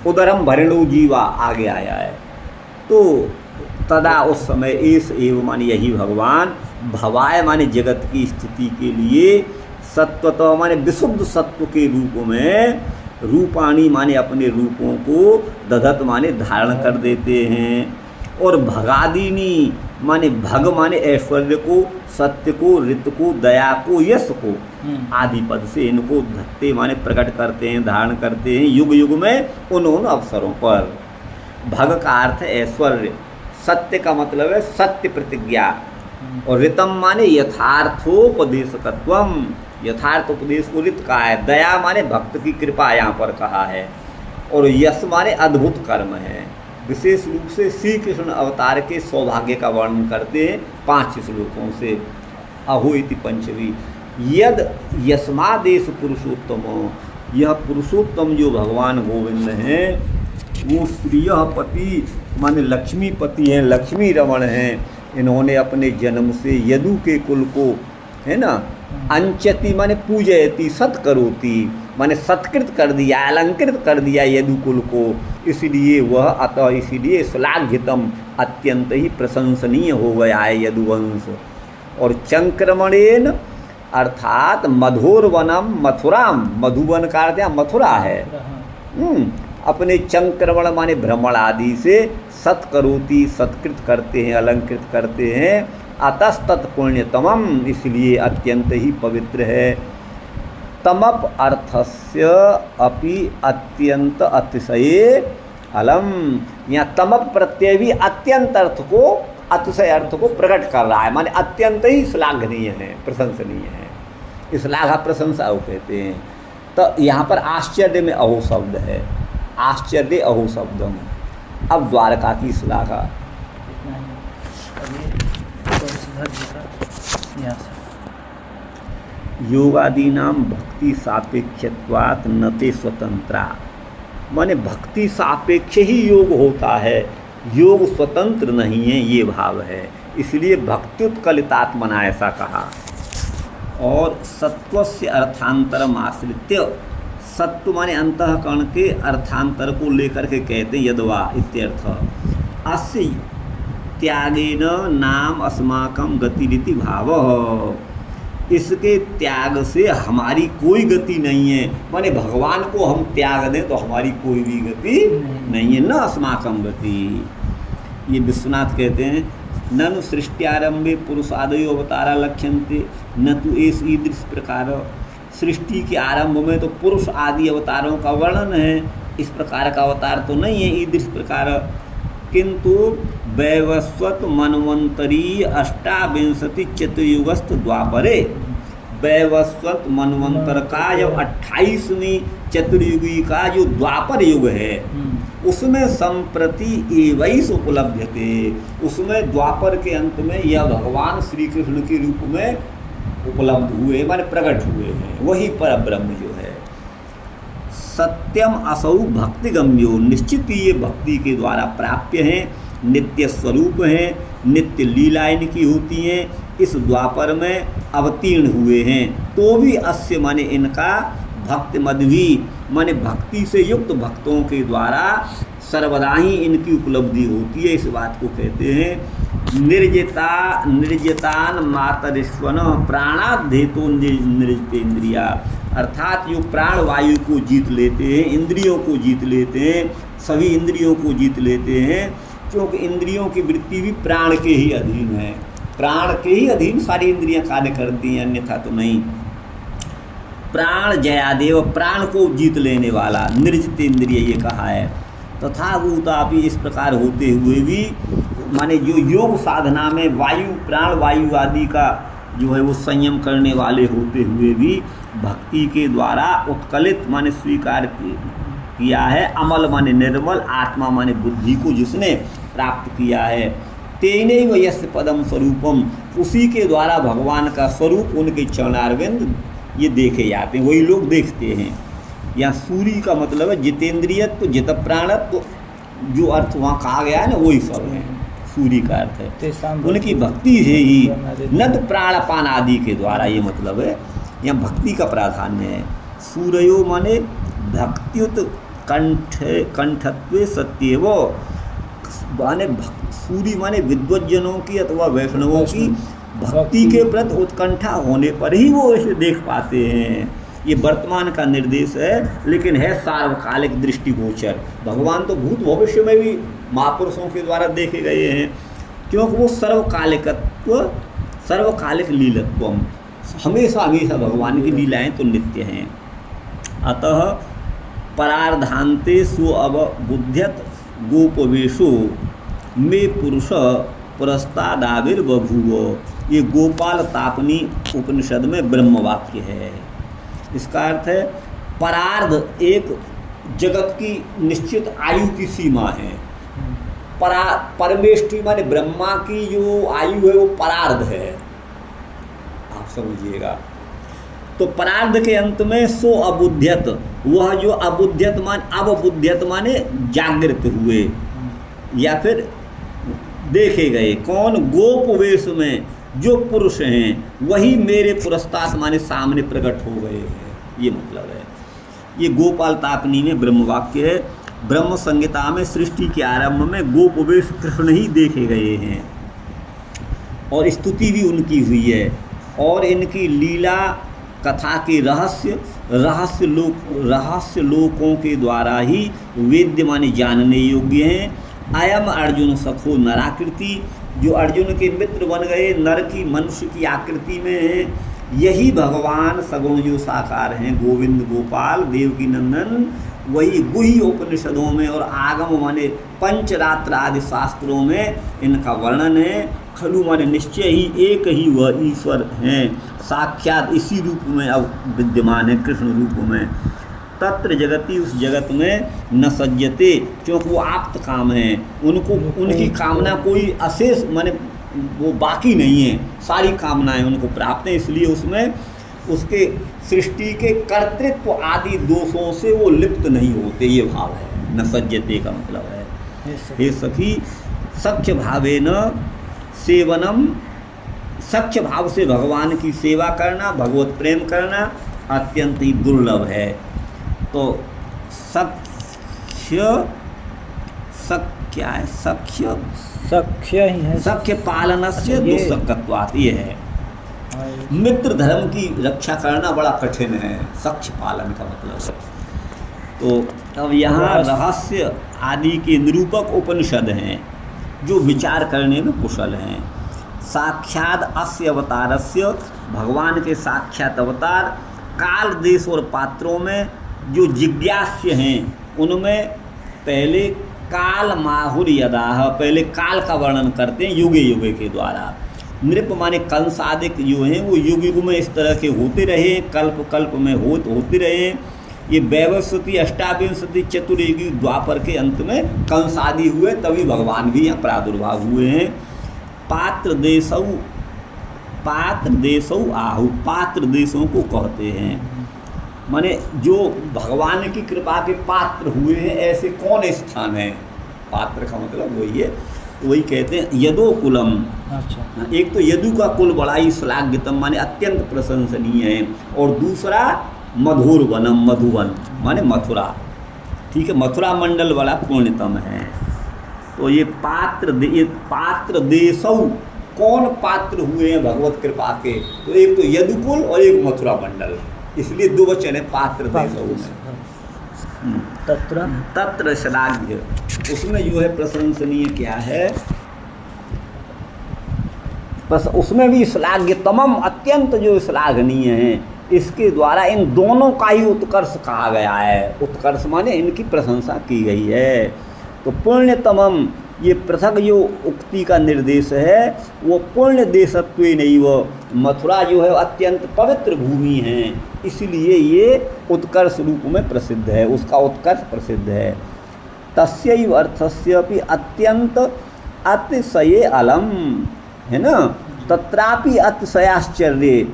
उदरम भरणु जीवा आगे आया है। तो तदा उस समय एस एव माने यही भगवान, भवाय माने जगत की स्थिति के लिए, सत्वतः माने विशुद्ध सत्व के रूप में, रूपाणी माने अपने रूपों को, दधत माने धारण कर देते हैं, और भगादिनी माने भग माने ऐश्वर्य को, सत्य को, रित को, दया को, यश को, आदि पद से इनको धत्ते माने प्रकट करते हैं, धारण करते हैं युग युग में उन अवसरों पर। भग का अर्थ है ऐश्वर्य, सत्य का मतलब है सत्य प्रतिज्ञा, और रितम माने यथार्थोपदेशकत्वम, यथार्थ उपदेश को रित कहा है। दया माने भक्त की कृपा यहाँ पर कहा है, और यश माने अद्भुत कर्म है। विशेष रूप से श्री कृष्ण अवतार के सौभाग्य का वर्णन करते हैं 5 श्लोकों से। अहो इति पंचवी, यद यस्मादेश पुरुषोत्तमो, यह पुरुषोत्तम जो भगवान गोविंद हैं वो प्रिय पति माने लक्ष्मीपति हैं, लक्ष्मी रमण हैं। इन्होंने अपने जन्म से यदु के कुल को, है ना, अंचति माने पूजयति, सत्करोति माने सत्कृत कर दिया, अलंकृत कर दिया यदुकुल को, इसलिए वह अतः इसीलिए श्लाघ्यतम अत्यंत ही प्रशंसनीय हो गया है यदुवंश। और चंक्रमणेन अर्थात मधुरवनम मथुराम, मधुवन का अर्थ मथुरा है। अपने चंक्रमण माने भ्रमण आदि से सत्करोति, सत्कृत करते हैं, अलंकृत करते हैं। अतस्तत् पुण्यतमम, इसलिए अत्यंत ही पवित्र है। तमप अर्थस्य अपि अत्यंत अतिशये अलम, यहाँ तमप प्रत्यय भी अत्यंत अर्थ को, अतिशय अर्थ को प्रकट कर रहा है, माने अत्यंत ही श्लाघनीय है, प्रशंसनीय है। श्लाघा प्रशंसा वो कहते हैं। तो यहाँ पर आश्चर्य में अहो शब्द है, आश्चर्य अहो शब्दम। अब द्वारका की श्लाघा, योगादीनाम भक्ति सापेक्षत्वात् नते स्वतंत्रा, माने भक्ति सापेक्ष ही योग होता है, योग स्वतंत्र नहीं है, ये भाव है। इसलिए भक्त्युत्कलितात्मना ऐसा कहा। और सत्वस्य अर्थांतरम आश्रित्य, सत्व माने अंतःकरण के अर्थांतर को लेकर के कहते हैं यदवा इत्यर्थ। अस्य त्यागेन नाम अस्माकं गतिरिति भावः, इसके त्याग से हमारी कोई गति नहीं है, माने भगवान को हम त्याग दें तो हमारी कोई भी गति नहीं है, न अस्माकं गति। ये विश्वनाथ कहते हैं, ननु सृष्टियारंभे पुरुषादयो अवतारा लक्ष्यन्ते न तो एस ईदृश प्रकार, सृष्टि के आरंभ में तो पुरुष आदि अवतारों का वर्णन है, इस प्रकार का अवतार तो नहीं है ईदृश प्रकार। किंतु वैवस्वत मनवंतरी अष्टाविंशति चतुर्युगस्थ द्वापरे, वैवस्वत मनवंतर का जब 28वीं चतुर्युगी का जो द्वापर युग है, उसमें संप्रति एवैस उपलभ्यते, उसमें द्वापर के अंत में यह भगवान श्री कृष्ण के रूप में उपलब्ध हुए, माने प्रकट हुए हैं, वही पर ब्रह्म जो है। सत्यम असौ भक्ति गम्यो, निश्चित ही ये भक्ति के द्वारा प्राप्य हैं, नित्य स्वरूप हैं, नित्य लीला इनकी होती हैं, इस द्वापर में अवतीर्ण हुए हैं। तो भी अस्य माने इनका भक्त मध्वी माने भक्ति से युक्त भक्तों के द्वारा सर्वदा ही इनकी उपलब्धि होती है। इस बात को कहते हैं निर्जितान मातरिश्वन प्राणाधेतो निर्जितेन्द्रिया, अर्थात जो प्राण वायु को जीत लेते हैं, इंद्रियों को जीत लेते हैं, सभी इंद्रियों को जीत लेते हैं, क्योंकि इंद्रियों की वृत्ति भी प्राण के ही अधीन है, प्राण के ही अधीन सारी इंद्रियां कार्य करती हैं, अन्यथा तो नहीं। प्राण जयादेव, प्राण को जीत लेने वाला, निर्जित इंद्रिय ये कहा है। तथा भूतापि, इस प्रकार होते हुए भी माने जो योग साधना में वायु प्राण वायु आदि का जो है वो संयम करने वाले होते हुए भी भक्ति के द्वारा उत्कलित माने स्वीकार किया है, अमल माने निर्मल, आत्मा माने बुद्धि को जिसने प्राप्त किया है, तेनैव यस्य पदम स्वरूपम, उसी के द्वारा भगवान का स्वरूप उनके चरणारविंद ये देखे जाते हैं, वही लोग देखते हैं। यहाँ सूरी का मतलब है जितेंद्रियत्व, जित प्राणत्व, जो अर्थ वहाँ कहा गया है ना वही सब है, सूरी का अर्थ है उनकी भक्ति से ही, नद प्राणपान आदि के द्वारा, ये मतलब है यहाँ भक्ति का प्राधान्य है। सूर्यो माने भक्त्युत कंठत्वे सत्यव, माने सूरी माने विद्वज्जनों की अथवा वैष्णवों की भक्ति के प्रति उत्कंठा होने पर ही वो इसे देख पाते हैं। ये वर्तमान का निर्देश है, लेकिन है सार्वकालिक दृष्टिगोचर। भगवान तो भूत भविष्य में भी महापुरुषों के द्वारा देखे गए हैं, क्योंकि वो सर्वकालिकत्व, सर्वकालिक लीलत्व, हमेशा हमेशा भगवान की लीलाएं तो नित्य हैं। अतः परार्धान्ते सो अवबुध्यत गोपवेशो मे पुरुष पुरस्तादाविर्बभूव, ये गोपाल तापनी उपनिषद में ब्रह्म वाक्य है। इसका अर्थ है परार्ध एक जगत की निश्चित आयु की सीमा है, परमेष्टि माने ब्रह्मा की जो आयु है वो परार्ध है, आप समझिएगा। तो परार्ध के अंत में सो अबुध्यत, वह जो अबुध्यत अवबुध्यत माने जागृत हुए या फिर देखे गए, कौन? गोप वेश में जो पुरुष हैं वही मेरे पुरस्तात् माने सामने प्रकट हो गए हैं, ये मतलब है। ये गोपाल तापनी में ब्रह्म वाक्य है। ब्रह्म संहिता में सृष्टि के आरंभ में गोपवेश कृष्ण ही देखे गए हैं और स्तुति भी उनकी हुई है, और इनकी लीला कथा के रहस्य लोकों के द्वारा ही वेद्य माने जानने योग्य हैं। अयम अर्जुन सखो नराकृति, जो अर्जुन के मित्र बन गए नर की मनुष्य की आकृति में हैं, यही भगवान सगुण जो साकार हैं, गोविंद गोपाल देवकी नंदन, वही गुह्य उपनिषदों में और आगम माने पंचरात्र आदि शास्त्रों में इनका वर्णन है। खलु माने निश्चय ही एक ही वह ईश्वर हैं, साक्षात इसी रूप में अब विद्यमान है, कृष्ण रूप में। तत्र जगति, उस जगत में न सज्जते, क्योंकि वो आप्त काम है, उनको उनकी कामना कोई अशेष माने वो बाकी नहीं है, सारी कामनाएं उनको प्राप्त हैं, इसलिए उसमें उसके सृष्टि के कर्तृत्व आदि दोषों से वो लिप्त नहीं होते, ये भाव है। न सज्जते का मतलब है हे सखी सख्य भावे न सेवनम, सख्य भाव से भगवान की सेवा करना, भगवत प्रेम करना अत्यंत ही दुर्लभ है। तो क्या है? सख्य ही है, सख्य पालन से दुष्सख्यत्वात्, ये है। मित्र धर्म की रक्षा करना बड़ा कठिन है, सख्य पालन का मतलब है। तो अब यहाँ रहस्य आदि के निरूपक उपनिषद हैं जो विचार करने में कुशल हैं। साक्षात अस्य अवतारस्य, भगवान के साक्षात अवतार, काल देश और पात्रों में जो जिज्ञास्य हैं उनमें पहले काल माहुर यदाह, पहले काल का वर्णन करते हैं युगे युगे के द्वारा। नृप माने कंस आदि जो हैं वो युग युग में इस तरह के होते रहे, कल्प कल्प में होते रहे। ये वैवस्वती अष्टाविंशति चतुर्युगी द्वापर के अंत में कंस आदि हुए, तभी भगवान भी यहाँ प्रादुर्भाव हुए हैं। पात्र देशौ आहु, पात्र देशों को कहते हैं, माने जो भगवान की कृपा के पात्र हुए हैं ऐसे कौन स्थान है। पात्र का मतलब वही है, वही कहते हैं यदो कुलम। अच्छा, एक तो यदु का कुल बड़ा ही श्लाघ्यतम माने अत्यंत प्रशंसनीय है, और दूसरा मधुर वनम, मधुवन माने मथुरा, ठीक है, मथुरा मंडल वाला पुण्यतम है। तो ये पात्र देशौ, कौन पात्र हुए हैं भगवत कृपा के, तो एक तो यदुकुल और एक मथुरा मंडल, इसलिए दो वचन है पात्र देशौ में। तत्र श्लाघ्य, उसमें जो है प्रशंसनीय क्या है, बस उसमें भी श्लाघ्यतमम, अत्यंत जो श्लाघनीय है, इसके द्वारा इन दोनों का ही उत्कर्ष कहा गया है। उत्कर्ष माने इनकी प्रशंसा की गई है। तो पुण्यतमम, ये पृथक जो उक्ति का निर्देश है वो पुण्य देशत्व नहीं, वो मथुरा जो है अत्यंत पवित्र भूमि है, इसलिए ये उत्कर्ष रूप में प्रसिद्ध है, उसका उत्कर्ष प्रसिद्ध है। तस्यैव अर्थस्य अपि अत्यंत अतिशये अलम, है ना, तत्रापि अतिशयाश्चर्य।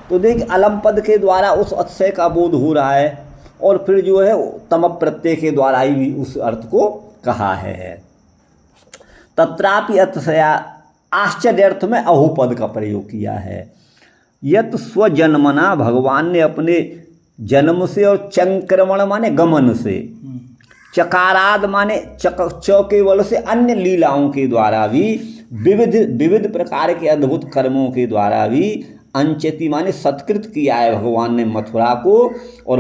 तो देख अलम पद के द्वारा उस अतिशय का बोध हो रहा है, और फिर जो है तम प्रत्यय के द्वारा ही भी उस अर्थ को कहा है। तत्रापि अतिशया, आश्चर्य अर्थ में अहो पद का प्रयोग किया है। यत स्वजन्मना, भगवान ने अपने जन्म से, और चंक्रमण माने गमन से, चकाराद माने च केवल से, अन्य लीलाओं के द्वारा भी, विविध प्रकार के अद्भुत कर्मों के द्वारा भी, अंचति माने सत्कृत किया है भगवान ने मथुरा को और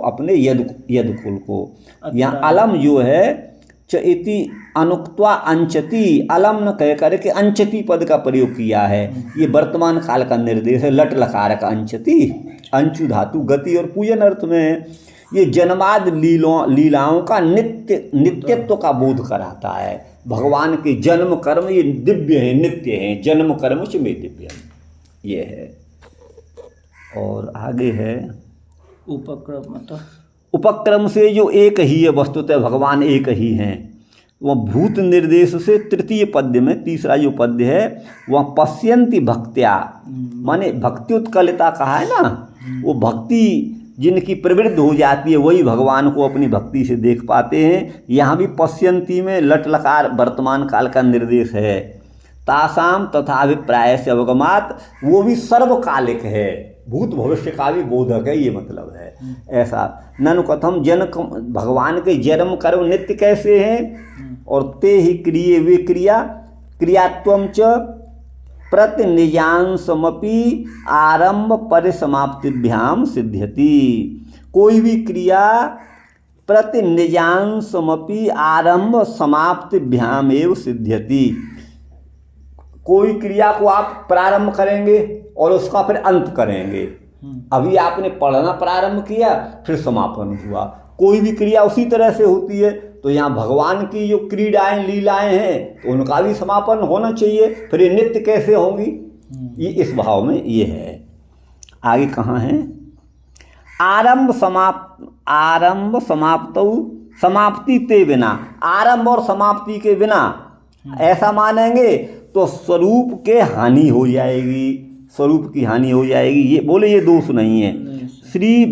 अपने यदुकुल को। यहाँ अलम जो है च इति अनुक्त्वा अंचति, अलम न कह करके अंचति पद का प्रयोग किया है। ये वर्तमान काल का निर्देश है, लट लकार का अंचति, अंचु धातु गति और पूजन अर्थ में। ये जन्माद लीलाओं का नित्यत्व का बोध कराता है। भगवान के जन्म कर्म ये दिव्य है, नित्य है, जन्म कर्म से में दिव्य है, ये है। और आगे है उपक्रम से जो एक ही है, वस्तुतः भगवान एक ही हैं। वह भूत निर्देश से तृतीय पद्य में, तीसरा जो पद्य है वह पश्यन्ति भक्त्या, माने भक्ति उत्कलिता कहा है ना, वो भक्ति जिनकी प्रवृत्ति हो जाती है वही भगवान को अपनी भक्ति से देख पाते हैं। यहाँ भी पश्यन्ति में लट लकार वर्तमान काल का निर्देश है। तासाम तथा अभिप्राय से अवगमात, वो भी सर्वकालिक है, भूत भविष्य का भी बोधक है, ये मतलब है ऐसा। ननु कथम भगवान के जन्म कर्म नित्य कैसे हैं, और ते ही क्रिय वे क्रियात्वम च प्रतिनिजांसमपि आरंभ परिसमाप्तिभ्याम सिद्ध्यति। कोई भी क्रिया प्रतिनिजांसमपि आरंभ समाप्तिभ्याम एव सिद्ध्यति। कोई क्रिया को आप प्रारंभ करेंगे और उसका फिर अंत करेंगे। अभी आपने पढ़ना प्रारंभ किया, फिर समापन हुआ। कोई भी क्रिया उसी तरह से होती है। तो यहाँ भगवान की जो क्रीडाएं लीलाएं हैं तो उनका भी समापन होना चाहिए, फिर ये नित्य कैसे होंगी, ये इस भाव में ये है। आगे कहाँ है, आरंभ समाप्त समाप्ति ते बिना, आरंभ और समाप्ति के बिना ऐसा मानेंगे तो स्वरूप के हानि हो जाएगी, स्वरूप की हानि हो जाएगी। ये बोले ये दोष नहीं है। श्री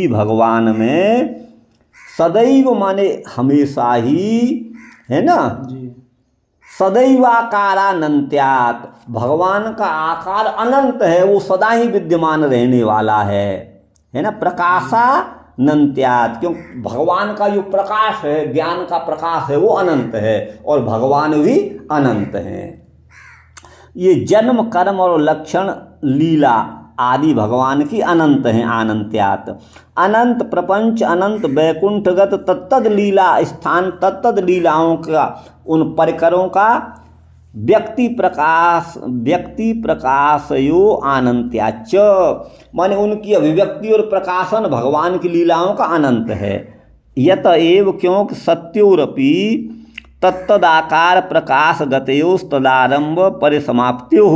भगवान में सदैव माने हमेशा ही, है ना, सदैवाकारानंत्यात्, भगवान का आकार अनंत है, वो सदा ही विद्यमान रहने वाला है ना। प्रकाशानंत्यात्, क्यों, भगवान का जो प्रकाश है, ज्ञान का प्रकाश है, वो अनंत है और भगवान भी अनंत हैं। ये जन्म कर्म और लक्षण लीला आदि भगवान की अनंत हैं, अनंत्यात्। अनंत प्रपंच, अनंत वैकुंठगत तत्तद लीला स्थान, तत्तद लीलाओं का, उन परिकरों का व्यक्ति प्रकाशयो अनंत्याच, माने उनकी अभिव्यक्ति और प्रकाशन भगवान की लीलाओं का अनंत है। यत एव, क्योंकि सत्योरपि तत्तदाकार प्रकाश गतयोस्तदारंभ परिसमाप्त्यो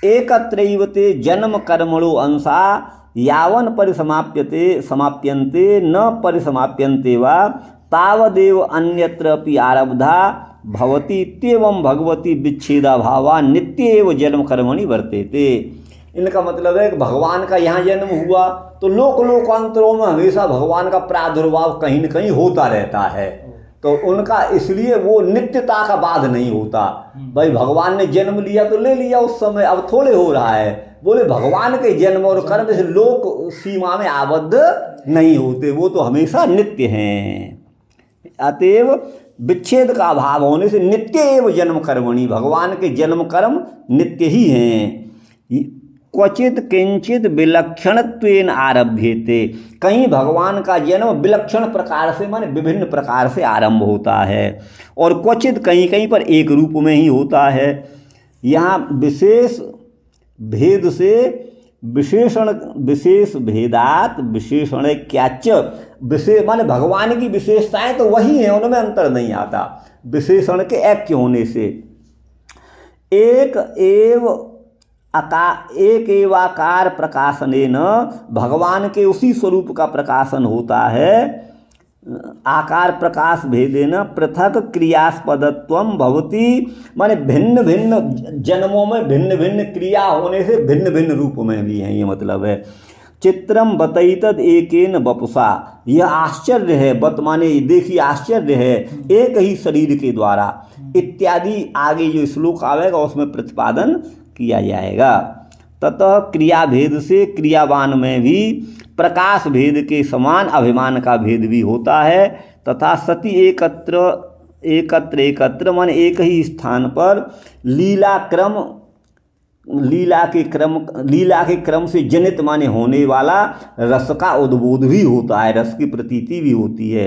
एकत्रैव ते जन्म कर्मणो अंशा यावन परिसमाप्यते समाप्यन्ते न परिसमाप्यन्ते वा तावदेव अन्यत्र अपि आरब्धा भवति इत्येवं भगवती विच्छेदा भावा नित्य एव जन्म कर्मणि वर्तेते। इनका मतलब है कि भगवान का यहाँ जन्म हुआ तो लोक लोकांतरों में हमेशा भगवान का प्रादुर्भाव कहीं न कहीं होता रहता है, तो उनका इसलिए वो नित्यता का बाध नहीं होता। भाई भगवान ने जन्म लिया तो ले लिया उस समय, अब थोड़े हो रहा है। बोले भगवान के जन्म और कर्म इस लोक सीमा में आबद्ध नहीं होते, वो तो हमेशा नित्य हैं। अतएव विच्छेद का अभाव होने से नित्य एव जन्म कर्मणि, भगवान के जन्म कर्म नित्य ही हैं। क्वचित किंचित विलक्षणत्वेन आरभ्यते, कहीं भगवान का जन्म विलक्षण प्रकार से माने विभिन्न प्रकार से आरंभ होता है, और क्वचित कहीं कहीं पर एक रूप में ही होता है। यहाँ विशेष भेद से विशेषण, विशेष भेदात विशेषण क्याच, विशेष माने भगवान की विशेषताएं तो वही हैं, उनमें अंतर नहीं आता विशेषण के ऐक्य होने से। एक एवाकार प्रकाशनेन, भगवान के उसी स्वरूप का प्रकाशन होता है। आकार प्रकाश भेदेन पृथक क्रियास्पदत्वम भवति, माने भिन्न भिन्न जन्मों में भिन्न भिन्न क्रिया होने से भिन्न भिन्न रूप में भी हैं, ये मतलब है। चित्रम बतैतद एकेन वपुषा, यह आश्चर्य है, बत माने देखिए आश्चर्य है, एक ही शरीर के द्वारा इत्यादि आगे जो श्लोक आवेगा उसमें प्रतिपादन किया जाएगा। ततः क्रिया भेद से क्रियावान में भी प्रकाश भेद के समान अभिमान का भेद भी होता है। तथा सती एकत्र माने एक ही स्थान पर लीला के क्रम से जनित माने होने वाला रस का उद्बोध भी होता है, रस की प्रतीति भी होती है।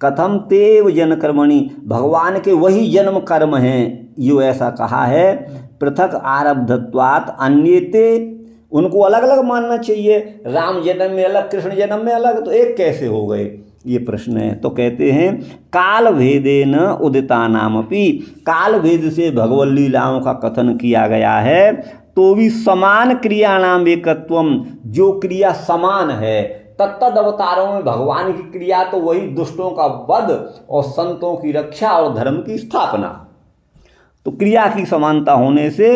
कथम तेव जन कर्मणि, भगवान के वही जन्म कर्म हैं, यो ऐसा कहा है। पृथक आरब्धत्वात् अन्येते, उनको अलग अलग मानना चाहिए, राम जन्म में अलग कृष्ण जन्म में अलग, तो एक कैसे हो गए, ये प्रश्न है। तो कहते हैं काल भेदेन उदिता नामपि, काल भेद से भगवत लीलाओं का कथन किया गया है, तो भी समान क्रिया नाम एकत्वम, जो क्रिया समान है तत्तद अवतारों में भगवान की क्रिया तो वही दुष्टों का वध और संतों की रक्षा और धर्म की स्थापना, तो क्रिया की समानता होने से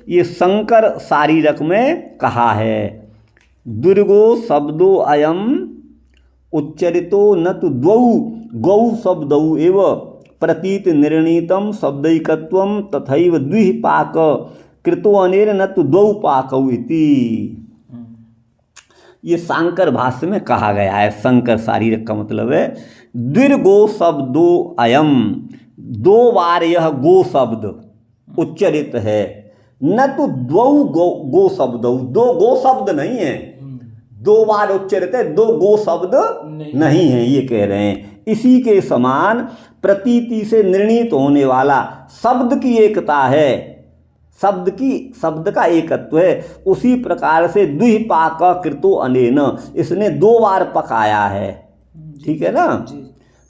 ये शंकर शारीरक में कहा है। दुर्गो शब्दो अयम उच्चरितो न तो द्वौ गौ शब्दौ एव प्रतीत निर्णीतम शब्दैकत्वम तथैव द्विपाक कृतो अनेन न तो द्वौ पाकौ इति। ये शांकर भाष्य में कहा गया है। शंकर शारीरक का मतलब है दीर्घो शब्दो अयम, दो बार यह गो शब्द उच्चरित है, न तो द्वौ गो शब्दौ, दो गो शब्द नहीं है, दो बार उच्चरित है, दो गो शब्द नहीं है, ये कह रहे हैं। इसी के समान प्रतीति से निर्णीत होने वाला शब्द की एकता है, शब्द का एकत्व है, उसी प्रकार से द्विपाक कृतो अनेन, इसने दो बार पकाया है, ठीक है ना।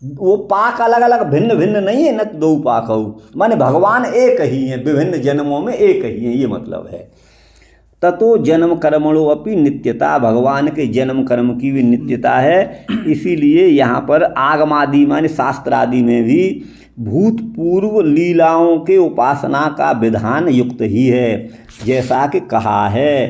वो पाक अलग अलग भिन्न भिन्न नहीं है, न तो दो पाक हो, माने भगवान एक ही है, विभिन्न जन्मों में एक ही है, ये मतलब है। ततो जन्म कर्मणो अपि नित्यता, भगवान के जन्म कर्म की भी नित्यता है। इसीलिए यहाँ पर आगमादि माने शास्त्रादि में भी भूतपूर्व लीलाओं के उपासना का विधान युक्त ही है, जैसा कि कहा है,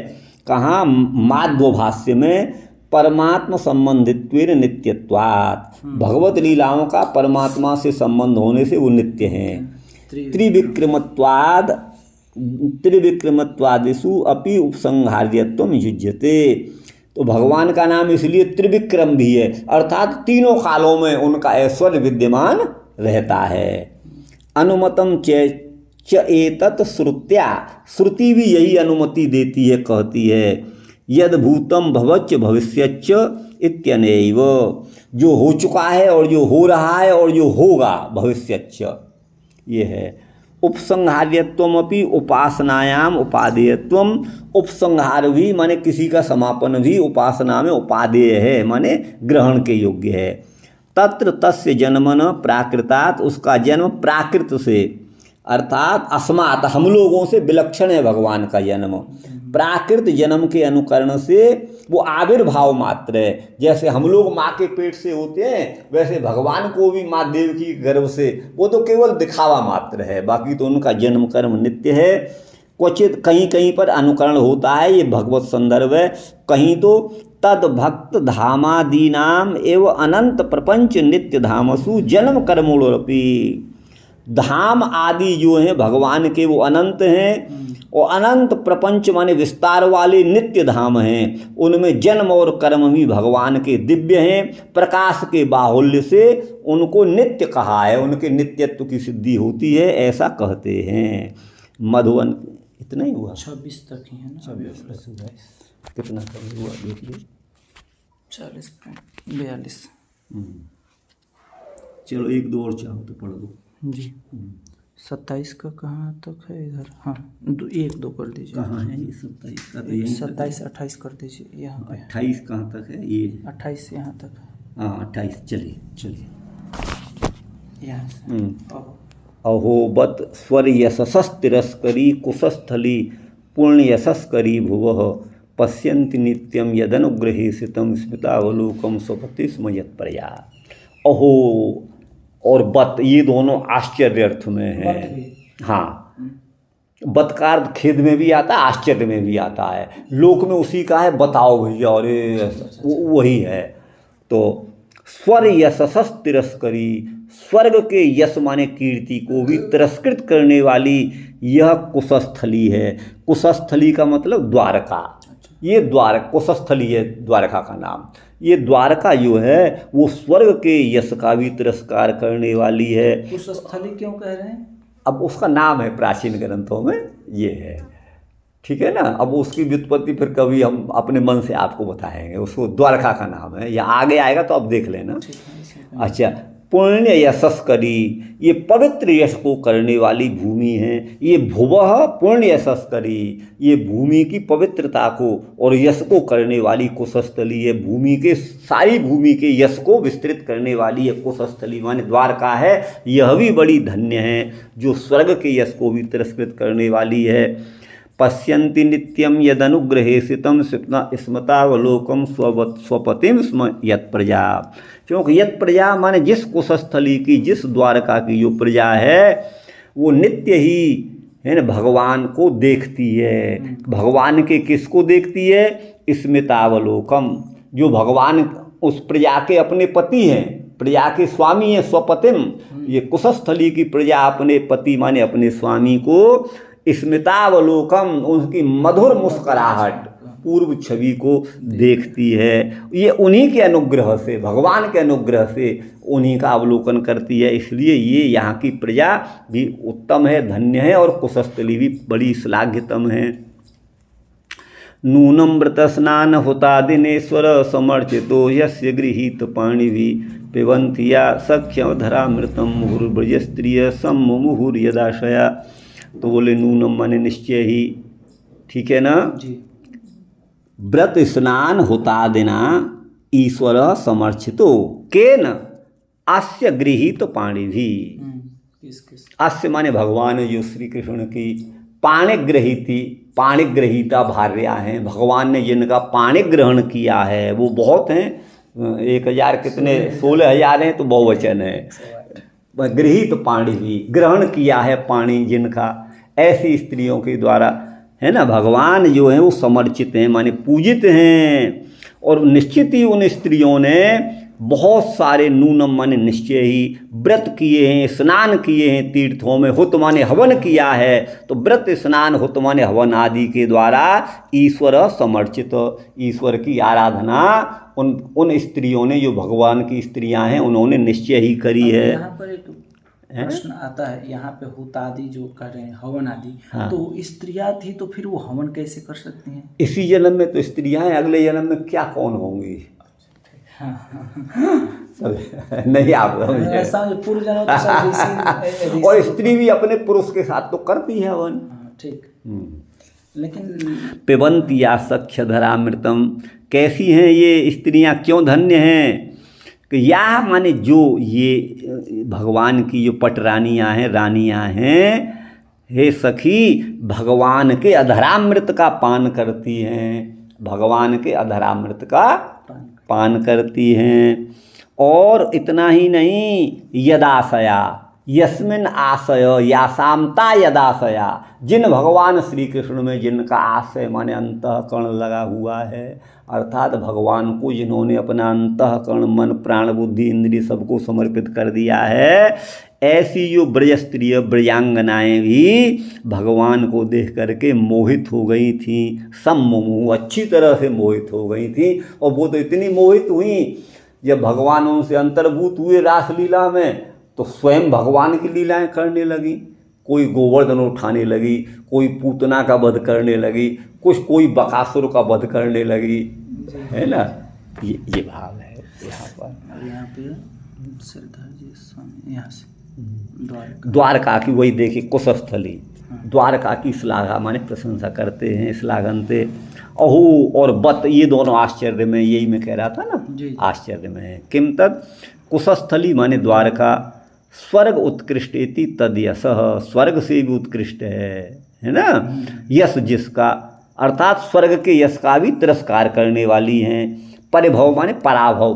कहाँ माध्व भाष्य में परमात्मा संबंधित्वेन नित्यत्वात्, भगवत लीलाओं का परमात्मा से संबंध होने से वो नित्य हैं। त्रिविक्रमत्वादिषु अपि उपसंहार्यत्वम युज्यते, तो भगवान का नाम इसलिए त्रिविक्रम भी है, अर्थात तीनों कालों में उनका ऐश्वर्य विद्यमान रहता है। अनुमतम च एतत् श्रुत्या, श्रुति भी यही अनुमति देती है, कहती है यद भूतम भवच्च भविष्यच्च इत्यनेव, जो हो चुका है और जो हो रहा है और जो होगा, भविष्यच्च ये है। उपसंहार्यत्वम अपि उपासनायाम उपादेयत्वम, उपसंहार भी माने किसी का समापन भी उपासना में उपादेय है, माने ग्रहण के योग्य है। तत्र तस्य जन्मन प्राकृतात्, उसका जन्म प्राकृत से, अर्थात अस्मात् हम लोगों से विलक्षण है भगवान का जन्म। प्राकृत जन्म के अनुकरण से वो आविर्भाव मात्र है। जैसे हम लोग माँ के पेट से होते हैं वैसे भगवान को भी माँ देवकी के गर्भ से, वो तो केवल दिखावा मात्र है, बाकी तो उनका जन्म कर्म नित्य है। क्वचित कहीं कहीं पर अनुकरण होता है, ये भगवत संदर्भ है। कहीं तो तद भक्त धामादीनाम एवं अनंत प्रपंच नित्य धामसु जन्म कर्मोरपि। धाम आदि जो हैं भगवान के वो अनंत हैं, और अनंत प्रपंच माने विस्तार वाले नित्य धाम हैं, उनमें जन्म और कर्म भी भगवान के दिव्य हैं। प्रकाश के बाहुल्य से उनको नित्य कहा है, उनके नित्यत्व की सिद्धि होती है, ऐसा कहते हैं। मधुवन इतना ही हुआ, 26 तक ही है ना, 26 कितना कम हुआ देखिए, 40.42। चलो एक दो और चाहो तो पढ़ दो जी। 27 का कहाँ तक है इधर? हाँ, एक दो कर दीजिए। कहाँ है ये 27 का? तो यही 27 28 कर दीजिए यहाँ पे। 28 कहाँ तक है ये? 28 से यहाँ तक है। हाँ 28, चलिए चलिए यहाँ से। अहोबत स्वर यशस तिरस्करी कुशस्थली पूर्ण यशस्करी भुवः पश्यन्ति नित्यम यदनुग्रहे सितम स्मितावलोकम स्वपति स्म यत्प्रया। अहो और बत, ये दोनों आश्चर्य अर्थ में है। हाँ, बत का अर्थ खेद में भी आता है, आश्चर्य में भी आता है। लोक में उसी का है, बताओ भैया, अरे वही है। तो स्वर यशस तिरस्करी, स्वर्ग के यश माने कीर्ति को भी तिरस्कृत करने वाली यह कुशस्थली है। कुशस्थली का मतलब द्वारका, ये द्वारका कुशस्थली है द्वारका का नाम। ये द्वारका जो है वो स्वर्ग के यश का भी तिरस्कार करने वाली है। कुशस्थली क्यों कह रहे हैं? अब उसका नाम है प्राचीन ग्रंथों में ये है, ठीक है ना। अब उसकी व्युत्पत्ति फिर कभी हम अपने मन से आपको बताएंगे, उसको द्वारका का नाम है, या आगे आएगा तो आप देख लेना। अच्छा, पुण्य यशस्करी, ये पवित्र यश को करने वाली भूमि है। ये भुवः पुण्य यशस्करी, ये भूमि की पवित्रता को और यश को करने वाली कुशस्थली है। भूमि के सारी भूमि के यश को विस्तृत करने वाली है कुशस्थली माने द्वारका है। यह भी बड़ी धन्य है जो स्वर्ग के यश को भी तिरस्कृत करने वाली है। पश्यन्ति नित्यम यदनुग्रहे सितम स्मतावलोकम स्वपतिम स्म यत् प्रजा। क्योंकि यत् प्रजा माने जिस कुशस्थली की, जिस द्वारका की जो प्रजा है वो नित्य ही है ना भगवान को देखती है। भगवान के किसको देखती है? स्मितावलोकम, जो भगवान उस प्रजा के अपने पति हैं, प्रजा के स्वामी हैं, स्वपतिम। ये कुशस्थली की प्रजा अपने पति माने अपने स्वामी को स्मितावलोकम, उनकी मधुर मुस्कुराहट, पूर्व छवि को देखती है। ये उन्हीं के अनुग्रह से, भगवान के अनुग्रह से उन्हीं का अवलोकन करती है। इसलिए ये यहाँ की प्रजा भी उत्तम है, धन्य है, और कुशस्थली भी बड़ी श्लाघ्यतम है। नूनम व्रत स्नान होता दिनेश्वर समर्चितो यस्य गृहीत पाणिभि पिबन्तिया सख्य धरामृतम मुहुर्ब्रज स्त्रिय सम्मुहुर यदाशया। तो बोले नूनम माने निश्चय ही, ठीक है ना जी। व्रत स्नान होता देना ईश्वर समर्चितो केन अस्य गृहीत पाणिभि। अस्य माने भगवान जो श्री कृष्ण की पाणिग्रहीति, पाणिग्रहीता भार्या हैं, भगवान ने जिनका पाणि ग्रहण किया है वो बहुत हैं। 1000 कितने 16,000 हैं तो बहुवचन है। गृहीत पाणिभि, ग्रहण किया है पाणी जिनका, ऐसी स्त्रियों के द्वारा है ना भगवान जो है वो समर्चित हैं माने पूजित हैं। और निश्चित ही उन स्त्रियों ने बहुत सारे नूनम माने निश्चय ही व्रत किए हैं, स्नान किए हैं तीर्थों में, हुत माने हवन किया है। तो व्रत स्नान हुत माने हवन आदि के द्वारा ईश्वर समर्चित, ईश्वर की आराधना उन स्त्रियों ने, जो भगवान की स्त्रियां हैं, उन्होंने निश्चय ही करी है। यहाँ पर एक प्रश्न आता है, यहाँ पे हुतादि जो कर रहे हैं हवन आदि, हाँ। तो स्त्रियां थी तो फिर वो हवन कैसे कर सकती हैं? इसी जन्म में तो स्त्रियां हैं, अगले जन्म में क्या कौन होंगी? नहीं आप पूर्व जन्म तो सब ऋषि और स्त्री भी अपने पुरुष के साथ तो करती है हवन। ठीक, लेकिन पिबन्तिया सख्य धरामृतम, कैसी हैं ये स्त्रियां, क्यों धन्य हैं? कि या माने जो ये भगवान की जो पटरानियां हैं, रानियां हैं, हे सखी भगवान के अधरामृत का पान करती हैं, भगवान के अधरामृत का पान करती हैं। और इतना ही नहीं, यदाशया यस्मिन आशय यासामता यदाशया, जिन भगवान श्री कृष्ण में जिनका आशय माने अंतःकरण लगा हुआ है, अर्थात भगवान को जिन्होंने अपना अंतःकरण मन प्राण बुद्धि इंद्रिय सबको समर्पित कर दिया है, ऐसी जो ब्रज स्त्रिय ब्रजांगनाएँ भी भगवान को देख करके मोहित हो गई थीं, सम्मोह अच्छी तरह से मोहित हो गई थीं। और वो तो इतनी मोहित हुई, जब भगवान उनसे अंतर्भूत हुए रासलीला में तो स्वयं भगवान की लीलाएं करने लगी। कोई गोवर्धन उठाने लगी, कोई पूतना का वध करने लगी, कोई बकासुर का वध करने लगी, है ना। ये भाव है यहाँ पर। यहाँ पे श्रद्धा जी स्वामी यहाँ से द्वारका की वही देखिए कुशस्थली, द्वारका की श्लाघा माने प्रशंसा करते हैं, श्लाघनते। अहो और बत, ये दोनों आश्चर्य में, यही मैं कह रहा था ना, आश्चर्य में है। किम तद कुशस्थली माने द्वारका, स्वर्ग उत्कृष्टेति तद यशः, स्वर्ग से भी उत्कृष्ट है ना। यश जिसका, अर्थात स्वर्ग के यश का भी तिरस्कार करने वाली हैं। परिभव माने पराभव,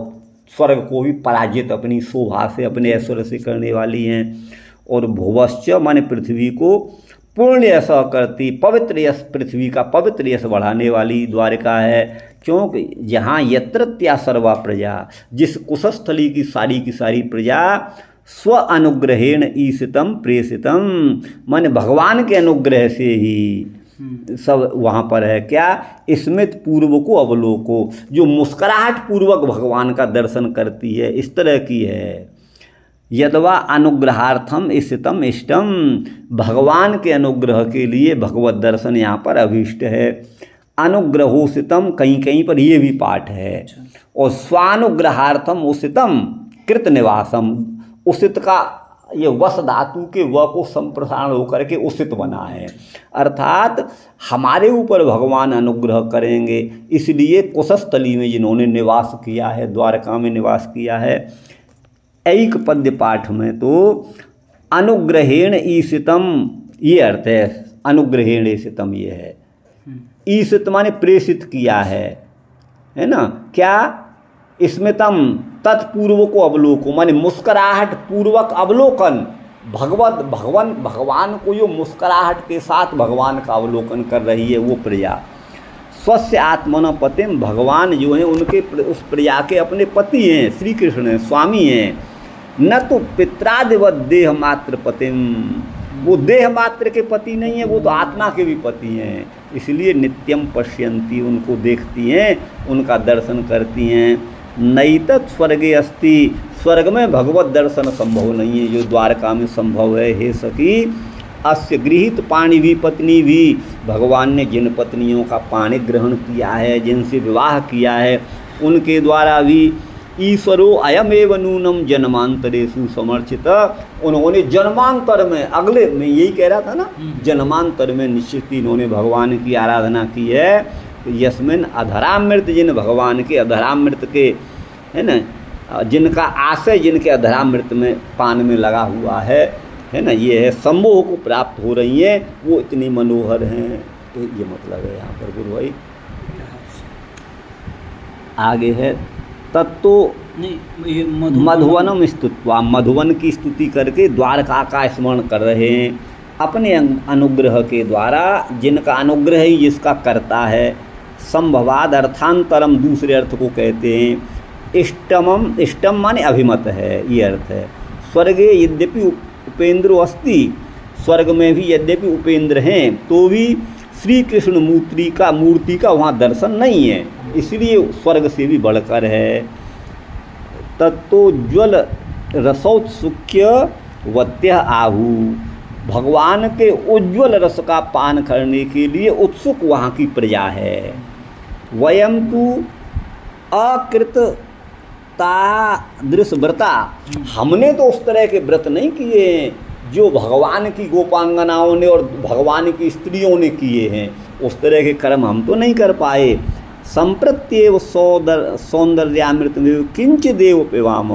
स्वर्ग को भी पराजित अपनी शोभा से अपने ऐश्वर्य से करने वाली हैं। और भुवश्च माने पृथ्वी को पूर्ण यश करती, पवित्र यश, पृथ्वी का पवित्र यश बढ़ाने वाली द्वारका है। क्योंकि जहाँ यत्रत्या सर्वा प्रजा, जिस कुशस्थली की सारी प्रजा स्व अनुग्रहेण ईशितम प्रेषितम, माने भगवान के अनुग्रह से ही सब वहाँ पर है। क्या? स्मित पूर्व को अवलोको, जो मुस्कुराहट पूर्वक भगवान का दर्शन करती है, इस तरह की है। यदवा अनुग्रहार्थम स्थितम इष्टम, भगवान के अनुग्रह के लिए भगवत दर्शन यहाँ पर अभीष्ट है। अनुग्रहोसितम कहीं कहीं पर ये भी पाठ है। और स्वानुग्रहार्थम उसितम कृत निवासम, उसित का ये वस धातु के व को संप्रसारण होकर के उसित बना है, अर्थात हमारे ऊपर भगवान अनुग्रह करेंगे, इसलिए कुशस्थली में जिन्होंने निवास किया है, द्वारका में निवास किया है। एक पद्य पाठ में तो अनुग्रहेण ईशितम ये अर्थ है, अनुग्रहेण ईशितम ये है। ईशित माने प्रेषित किया है ना। क्या? स्मितम तत्पूर्व को अवलोको, माने मुस्कुराहट पूर्वक अवलोकन, भगवान को जो मुस्कुराहट के साथ भगवान का अवलोकन कर रही है वो प्रजा। स्वस्य आत्मन पतिम, भगवान जो हैं उनके उस प्रजा के अपने पति हैं, श्री कृष्ण हैं, स्वामी हैं। न तो पित्रादिवत देह मात्र पतिम, वो देह मात्र के पति नहीं है, वो तो आत्मा के भी पति हैं। इसलिए नित्यम पश्यंती, उनको देखती हैं, उनका दर्शन करती हैं। नैतत् स्वर्गे अस्ति, स्वर्ग में भगवत दर्शन संभव नहीं है जो द्वारका में संभव है। हे सखी अस्य गृहीत पाणी भी पत्नी भी, भगवान ने जिन पत्नियों का पाणी ग्रहण किया है, जिनसे विवाह किया है, उनके द्वारा भी ईश्वरो अयमेव नूनम जन्मांतरेषु समर्चित, उन्होंने जन्मांतर में, अगले में यही कह रहा था ना, जन्मांतर में निश्चित इन्होंने भगवान की आराधना की है। यस्मिन अधरामृत, जिन भगवान के अधरामृत के, है ना, जिनका आशय जिनके अधरामृत में पान में लगा हुआ है ना, ये है, सम्मोह को प्राप्त हो रही हैं, वो इतनी मनोहर हैं। तो ये मतलब है यहाँ पर गुरु भाई। आगे है तत्तो मधुवनम स्तुत्वा, मधुवन की स्तुति करके द्वारका का स्मरण कर रहे हैं अपने अनुग्रह के द्वारा, जिनका अनुग्रह ही जिसका करता है। संभवाद अर्थांतरम, दूसरे अर्थ को कहते हैं। इष्टमम, इष्टम माने अभिमत है, ये अर्थ है। स्वर्गे यद्यपि उपेंद्रो अस्ति, स्वर्ग में भी यद्यपि उपेंद्र हैं तो भी श्री कृष्ण मूर्ति का वहाँ दर्शन नहीं है, इसलिए स्वर्ग से भी बढ़कर है। तत्तोज्ज्वल रसौत्सुक्य वत्य आहु, भगवान के उज्ज्वल रस का पान करने के लिए उत्सुक वहाँ की प्रजा है। वयम तु अकृतता दृश्य व्रता, हमने तो उस तरह के व्रत नहीं किए जो भगवान की गोपांगनाओं ने और भगवान की स्त्रियों ने किए हैं, उस तरह के कर्म हम तो नहीं कर पाए। संप्रत्येव सौंदर्यामृत में किंच देव पिवाम,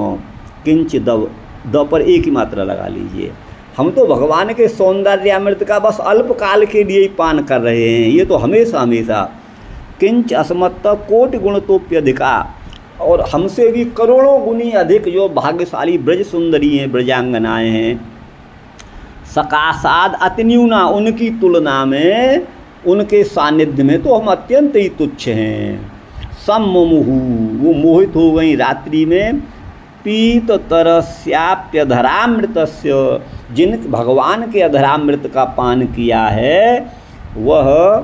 किंच दव, द पर एक ही मात्रा लगा लीजिए। हम तो भगवान के सौंदर्यामृत का बस अल्पकाल के लिए ही पान कर रहे हैं, ये तो हमेशा हमेशा। किंच अस्मत्त कोटि गुणतोप्यधिका, और हमसे भी करोड़ों गुनी अधिक जो भाग्यशाली ब्रज सुंदरी हैं, ब्रजांगनाएँ हैं, सकाशाद अतिन्यूना, उनकी तुलना में, उनके सानिध्य में तो हम अत्यंत ही तुच्छ हैं। सम्मुहु, वो मोहित हो गई रात्रि में। पीत तरस्याप्यधरामृतस्य, जिन भगवान के अधरामृत का पान किया है, वह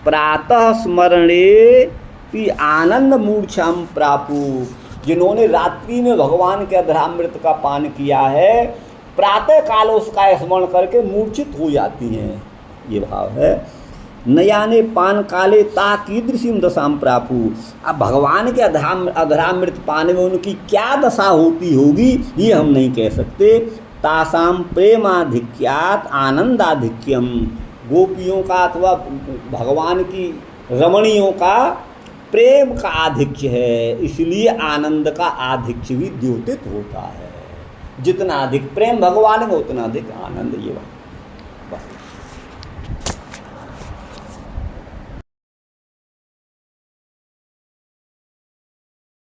प्रातः स्मरणे पी आनंद मूर्छाम प्रापु, जिन्होंने रात्रि में भगवान के अधरामृत का पान किया है, प्रातः काल उसका स्मरण करके मूर्छित हो जाती हैं, ये भाव है। नयाने पान काले ता कीदृशीम दशाम प्रापु, अब भगवान के अधरामृत पान में उनकी क्या दशा होती होगी ये हम नहीं कह सकते। तासाम प्रेमाधिक्यात आनंदाधिक्यम, गोपियों का अथवा भगवान की रमणियों का प्रेम का आधिक्य है, इसलिए आनंद का आधिक्य भी द्योतित होता है। जितना अधिक प्रेम भगवान में उतना अधिक आनंद, ये बात।